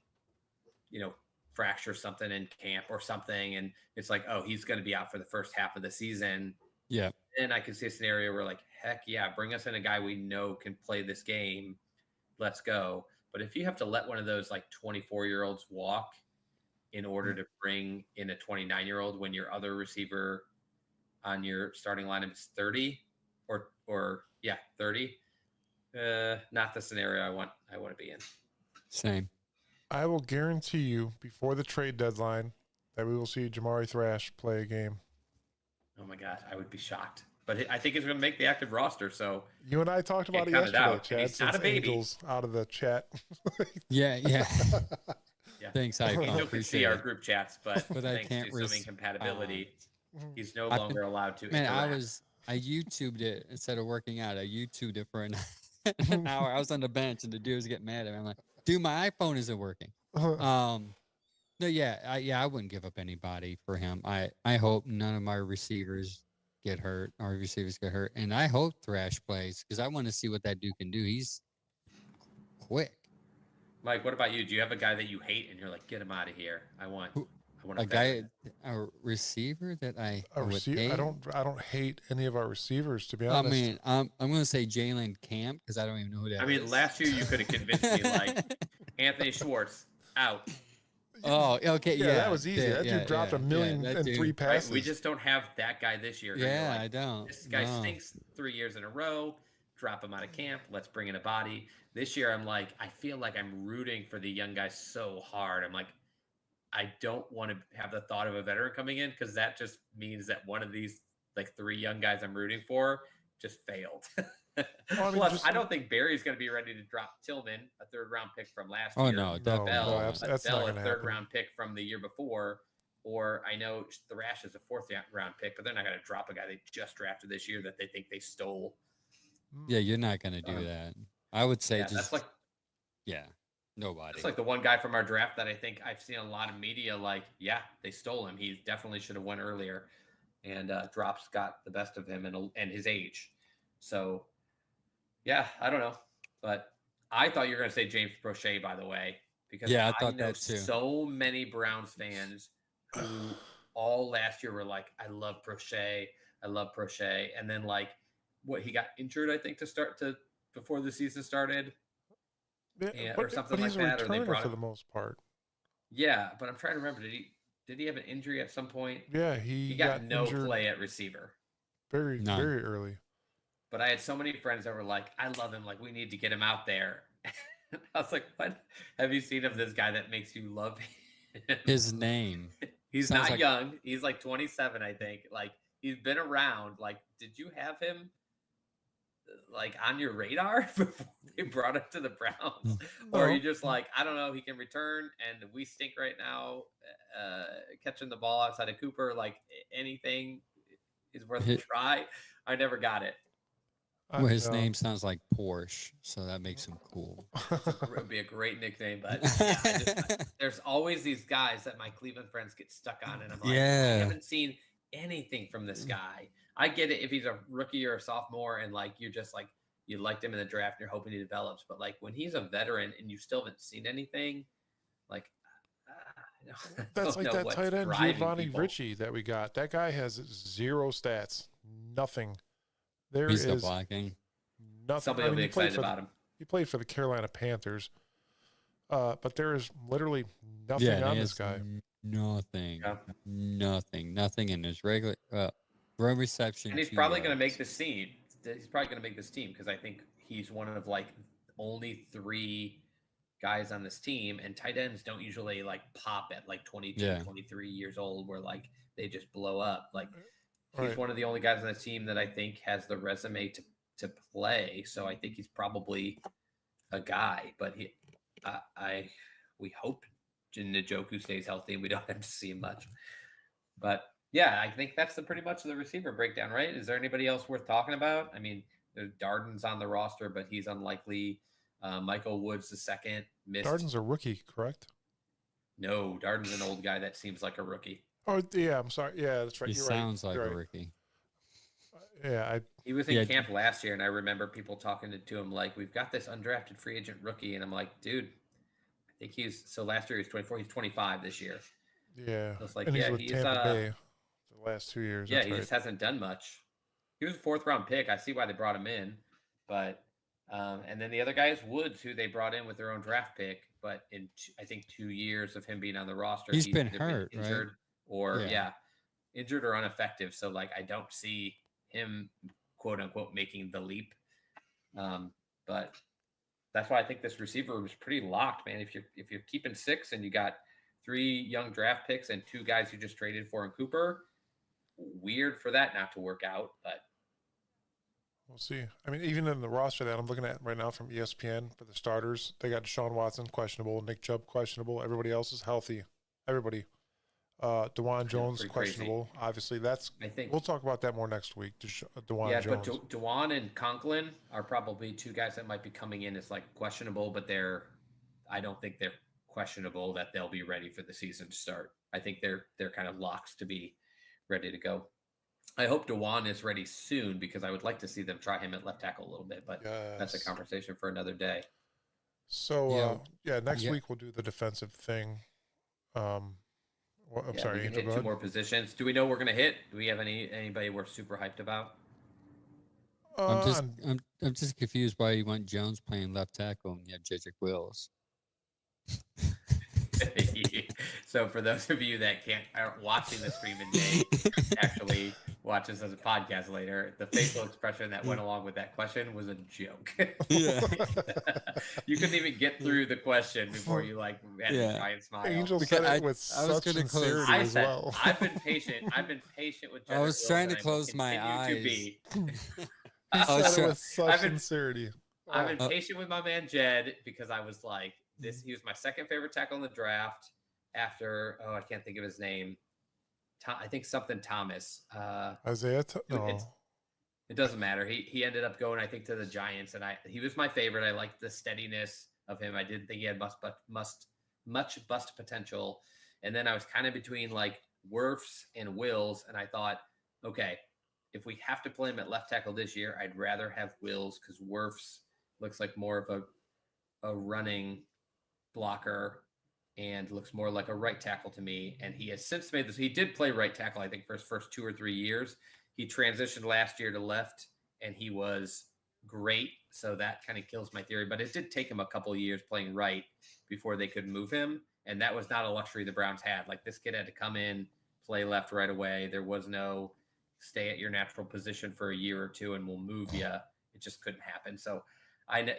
fracture something in camp or something, and it's like, oh, he's going to be out for the first half of the season. Yeah. And I can see a scenario where, like, heck yeah, bring us in a guy we know can play this game. Let's go. But if you have to let one of those like 24-year-olds walk in order to bring in a 29-year-old when your other receiver on your starting lineup is 30 or 30, not the scenario I want to be in. Same. I will guarantee you before the trade deadline that we will see Jamari Thrash play a game. Oh my God, I would be shocked. But I think he's going to make the active roster. So You and I talked about it Can't count it yesterday, out. And Chad. he's not Since a baby. Angel's out of the chat. Yeah. yeah, Thanks, I Angel can appreciate see our it. group chats, but But I thanks can't to some incompatibility, Mhm. he's no I- longer allowed to. Man, interact. I YouTubed it instead of working out. I YouTubed it for an hour. I was on the bench and the dude was getting mad at me. I'm like, dude, my iPhone isn't working. No, I wouldn't give up anybody for him. I hope none of my receivers get hurt. Our receivers get hurt, and I hope Thrash plays because I want to see what that dude can do. He's quick. Mike, what about you? Do you have a guy that you hate and you're like, get him out of here? I want A guy, a receiver that I would hate. I don't hate any of our receivers, to be I honest. mean, I'm going to say Jalen Camp because I don't even know who that is. I mean, last year you could have convinced me like Anthony Schwartz out. Oh, okay, yeah. That was easy. That dude dropped 1,000,003 Right? passes. We just don't have that guy this year. Yeah, Like, I don't. This guy no. stinks 3 years in a row. Drop him out of camp. Let's bring in a body. This year, I'm like, I feel like I'm rooting for the young guys so hard. I'm like, I don't want to have the thought of a veteran coming in because that just means that one of these like 3 young guys I'm rooting for just failed. Plus, I don't think Barry's going to be ready to drop Tillman, a 3rd-round pick from last year. Oh no, definitely. that's Bell, not a gonna happen. 3rd-round pick from the year before. Or I know Thrash is a 4th-round pick, but they're not going to drop a guy they just drafted this year that they think they stole. Yeah, you're not going to do that. I would say That's like nobody. It's like the one guy from our draft that I think I've seen a lot of media like, yeah, they stole him. He definitely should have went earlier, and drops got the best of him and his age. So, yeah, I don't know, but I thought you were going to say James Prochet, by the way, because I thought know that too. So many Browns fans who all last year were like, I love Prochet, and then like he got injured, I think, before the season started. Or something like that, or they brought for him the most part. Yeah, but I'm trying to remember. Did he have an injury at some point? Yeah, He got no play at receiver. Very early. But I had so many friends that were like, "I love him. Like, we need to get him out there." I was like, "What? Have you seen of this guy that makes you love him?" His name. He's not young. He's like 27, I think. Like, he's been around. Like, did you have him like on your radar before they brought him to the Browns? Or are you just like, I don't know, he can return and we stink right now, catching the ball outside of Cooper, like anything is worth a try? I never got it. Well, his name sounds like Porsche, so that makes him cool. It would be a great nickname, but yeah, there's always these guys that my Cleveland friends get stuck on, and I'm like, I Yeah. haven't seen anything from this guy. I get it if he's a rookie or a sophomore, and like you're just like you liked him in the draft, and you're hoping he develops, but like when he's a veteran and you still haven't seen anything, like That's like that tight end Giovanni Ricci that we got. That guy has 0 stats, nothing. There He's is blocking. nothing. Somebody will be excited about him. He played for the Carolina Panthers, but there is literally nothing on this guy. Nothing, nothing in his regular run reception. And he's probably going to make this team. He's probably going to make this team because I think he's one of like only 3 guys on this team, and tight ends don't usually like pop at like 22, 23 years old where like they just blow up. Like he's one of the only guys on the team that I think has the resume to play. So I think he's probably a guy, but we hope Njoku stays healthy and we don't have to see him much. But yeah, I think that's pretty much the receiver breakdown, right? Is there anybody else worth talking about? I mean, there's Darden's on the roster, but he's unlikely. Michael Woods the second missed. Darden's a rookie, correct? No, Darden's an old guy that seems like a rookie. Oh yeah, I'm sorry. Yeah, that's right. He sounds like a rookie. Yeah, he was in camp last year, and I remember people talking to him like, "We've got this undrafted free agent rookie," and I'm like, "Dude, I think last year he was 24. He's 25 this year." Yeah, so it's like, and he's with Tampa Bay the last 2 years. Yeah, he just hasn't done much. He was a 4th round pick. I see why they brought him in, but and then the other guy is Woods, who they brought in with their own draft pick, but in I think 2 years of him being on the roster, he's been hurt, injured, right? Or injured or ineffective. So like I don't see him quote unquote making the leap. But that's why I think this receiver room is pretty locked, man. If you're keeping 6 and you got 3 young draft picks and 2 guys you just traded for in Cooper, weird for that not to work out, but we'll see. I mean, even in the roster that I'm looking at right now from ESPN for the starters, they got Deshaun Watson questionable, Nick Chubb questionable. Everybody else is healthy. Everybody. DeJuan Jones questionable. Crazy. Obviously, I think we'll talk about that more next week. DeJuan Jones. But DeJuan and Conklin are probably 2 guys that might be coming in as like questionable, but I don't think they're questionable that they'll be ready for the season to start. I think they're kind of locks to be ready to go. I hope DeJuan is ready soon because I would like to see them try him at left tackle a little bit, but that's a conversation for another day. So next week we'll do the defensive thing. I'm sorry, we can hit 2 more positions. Do we know we're going to hit? Do we have anybody we're super hyped about? I'm just confused why you want Jones playing left tackle and you have Jedrick Wills. So for those of you that aren't watching the stream and may actually watch this as a podcast later, the facial expression that went along with that question was a joke. Yeah. You couldn't even get through the question before you had to try and smile. Angel said it with such sincerity as well. I've been patient. I've been patient with Jedrick I was trying to close my eyes. He said it with such sincerity. I've been patient with my man Jed because I was like, he was my second favorite tackle in the draft after, I can't think of his name. I think something Thomas. Isaiah? It doesn't matter. He ended up going, I think, to the Giants, and he was my favorite. I liked the steadiness of him. I didn't think he had much bust potential. And then I was kind of between like Wirfs and Wills, and I thought, okay, if we have to play him at left tackle this year, I'd rather have Wills because Wirfs looks like more of a running blocker and looks more like a right tackle to me. And he has since made this. He did play right tackle, I think, for his first 2 or 3 years. He transitioned last year to left, and he was great. So that kind of kills my theory. But it did take him a couple of years playing right before they could move him. And that was not a luxury the Browns had. Like, this kid had to come in, play left right away. There was no stay at your natural position for a year or 2 and we'll move you. It just couldn't happen. So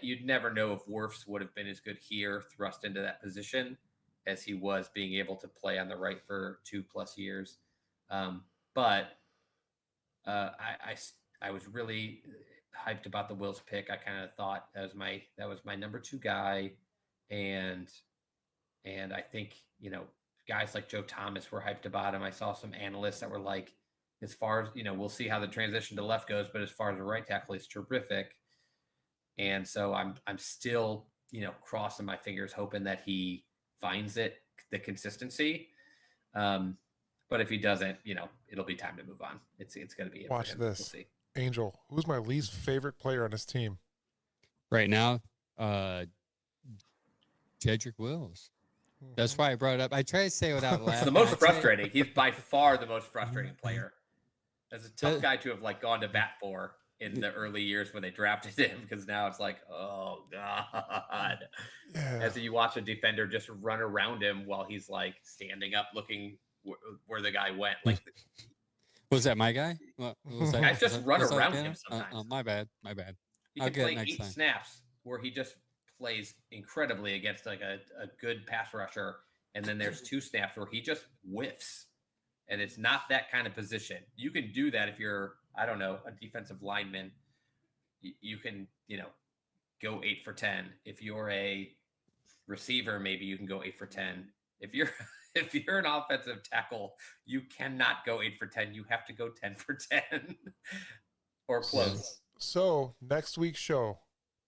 you'd never know if Wirfs would have been as good here, thrust into that position, as he was being able to play on the right for 2+ years. But I was really hyped about the Wills pick. I kind of thought that was my number 2 guy, and I think guys like Joe Thomas were hyped about him. I saw some analysts that were like, As far as we'll see how the transition to left goes, but as far as the right tackle, he's terrific. And so I'm still crossing my fingers, hoping that he finds the consistency. But if he doesn't, it'll be time to move on. It's going to be it Watch for him. this. We'll see. Angel, who's my least favorite player on this team? Right now, Jedrick Wills. That's why I brought it up. I try to say without laughing. It's the most frustrating. He's by far the most frustrating player. That's a tough guy to have gone to bat for in the early years when they drafted him, because now it's like, oh God. Yeah. As you watch a defender just run around him while he's standing up looking where the guy went. Was that my guy? What was that? Guys just run around that him sometimes. My bad. He I'll can get play it next 8 time. snaps where he just plays incredibly against a good pass rusher, and then there's 2 snaps where he just whiffs, and it's not that kind of position. You can do that if you're, I don't know, a defensive lineman. You can, go 8 for 10. If you're a receiver, maybe you can go 8 for 10. If you're an offensive tackle, you cannot go 8 for 10. You have to go 10 for 10 or close. So next week's show,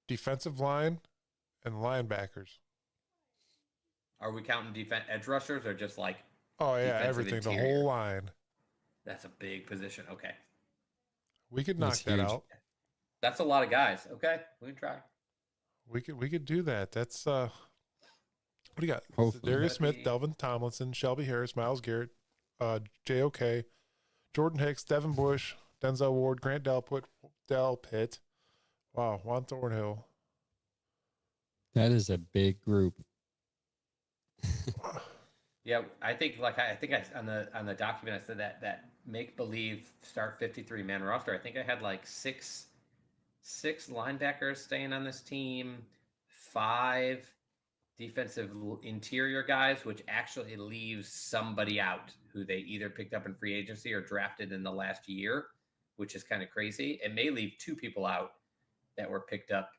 defensive line and linebackers. Are we counting edge rushers or just Oh yeah, defensive everything, interior? the whole line. That's a big position. Okay. We could knock that out. That's a lot of guys. Okay, we can try. We could do that. That's what do you got? Hopefully. Darius Smith, Delvin Tomlinson, Shelby Harris, Myles Garrett, JOK, Jordan Hicks, Devin Bush, Denzel Ward, Grant Delpit. Wow, Juan Thornhill. That is a big group. Yeah, I think I on the document I said that make believe start 53-man roster. I think I had six linebackers staying on this team, 5 defensive interior guys, which actually leaves somebody out who they either picked up in free agency or drafted in the last year, which is kind of crazy. It may leave 2 people out that were picked up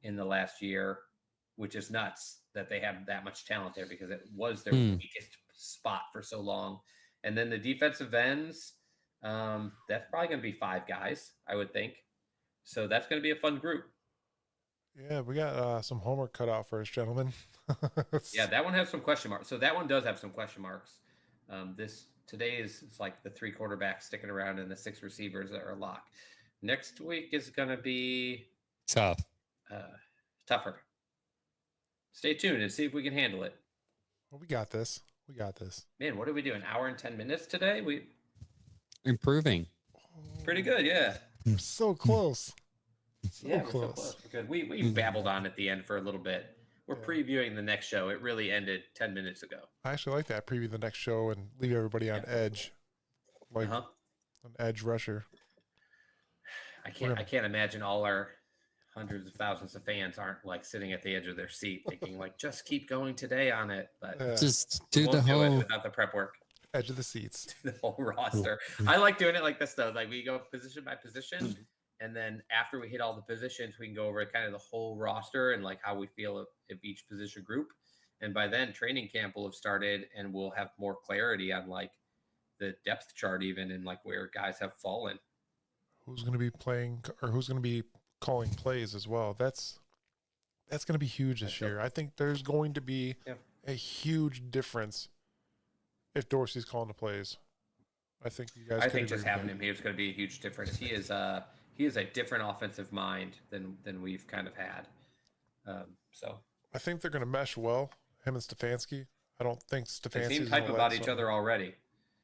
in the last year, which is nuts that they have that much talent there, because it was their weakest spot for so long. And then the defensive ends, that's probably going to be 5 guys, I would think. So that's going to be a fun group. Yeah, we got some homework cut out for us, gentlemen. Yeah, that one has some question marks. So that one does have some question marks. Today is the 3 quarterbacks sticking around and the 6 receivers that are locked. Next week is going to be tough, tougher. Stay tuned and see if we can handle it. Well, we got this. Man, what did we do? An hour and 10 minutes today? We improving. Pretty good, yeah. So close. We're so close. We're good. We babbled on at the end for a little bit. We're previewing the next show. It really ended 10 minutes ago. I actually like that. Preview the next show and leave everybody on edge, an edge rusher. I can't imagine all our hundreds of thousands of fans aren't sitting at the edge of their seat thinking just keep going today on it. But just do the it whole without the prep work. Edge of the seats. The whole roster. I like doing it like this though. We go position by position, and then after we hit all the positions, we can go over kind of the whole roster and how we feel of each position group. And by then, training camp will have started, and we'll have more clarity on the depth chart even, and where guys have fallen. Who's going to be playing, or who's going to be calling plays as well? That's going to be huge this year. I think there's going to be a huge difference if Dorsey's calling the plays. I think you guys. I think just having him here is going to be a huge difference. He is a different offensive mind than we've kind of had. So I think they're going to mesh well, him and Stefanski. I don't think Stefanski. They seem hyped about each other already.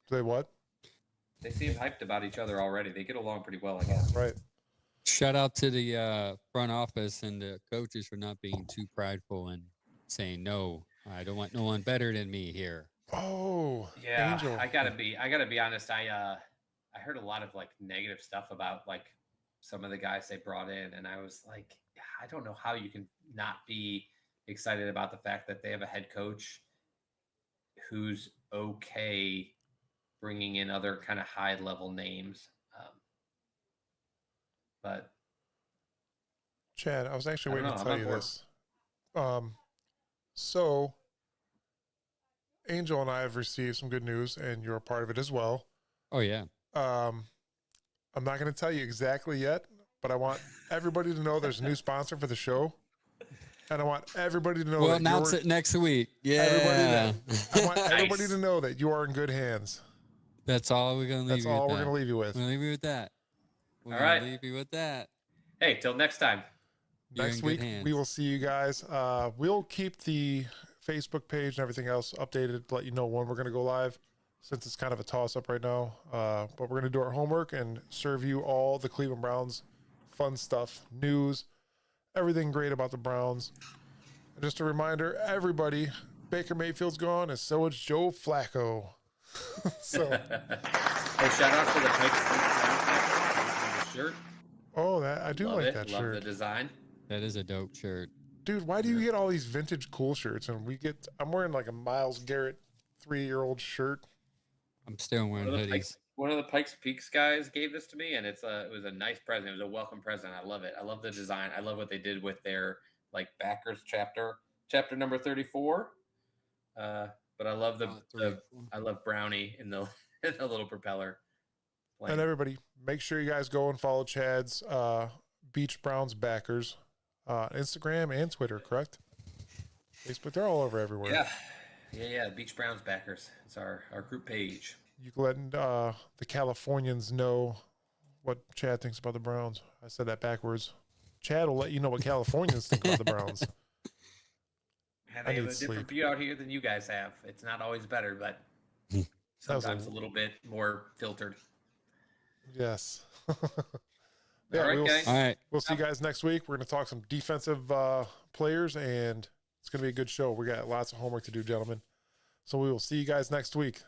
They what? They seem hyped about each other already. They get along pretty well, I guess. Right. Shout out to the front office and the coaches for not being too prideful and saying, no, I don't want no one better than me here. Oh, yeah. Angel. I gotta be honest. I heard a lot of negative stuff about some of the guys they brought in, and I was I don't know how you can not be excited about the fact that they have a head coach who's okay bringing in other kind of high level names. But Chad, I was actually waiting to tell you bored. this. So Angel and I have received some good news, and you're a part of it as well. Oh, yeah. I'm not going to tell you exactly yet, but I want everybody to know there's a new sponsor for the show. And I want everybody to know We'll that announce it next week. Yeah. I want everybody Nice. to know that you are in good hands. That's all we're going to leave That's you with. all we're going to leave you with. We're going to leave you with that. We're All going right. to leave you with that. Hey, till next time. You're Next in good week, hands. we will see you guys. We'll keep the Facebook page and everything else updated to let you know when we're going to go live, since it's kind of a toss-up right now. But we're going to do our homework and serve you all the Cleveland Browns fun stuff, news, everything great about the Browns. And just a reminder, everybody, Baker Mayfield's gone, and so is Joe Flacco. So, Hey, shout out to the Pikes Peak shirt. oh, that I do Love like it. that Love shirt. the design. That is a dope shirt. Dude, why do you get all these vintage cool shirts? And I'm wearing like a Myles Garrett 3-year-old shirt. I'm still wearing hoodies. One of the Pikes Peaks guys gave this to me, and it was a nice present. It was a welcome present. I love it. I love the design. I love what they did with their like backers chapter number 34. But I love I love Brownie in the in the little propeller. Plane. And everybody, make sure you guys go and follow Chad's Beach Browns backers, Instagram and Twitter, correct? Facebook, they're all over everywhere. Yeah. Beach Browns backers. It's our group page. You can let the Californians know what Chad thinks about the Browns. I said that backwards. Chad will let you know what Californians think about the Browns. They have a different view out here than you guys have. It's not always better, but sometimes a little bit more filtered. Yes. Yeah, all right, guys. All right. We'll see you guys next week. We're going to talk some defensive players, and it's going to be a good show. We got lots of homework to do, gentlemen. So we will see you guys next week.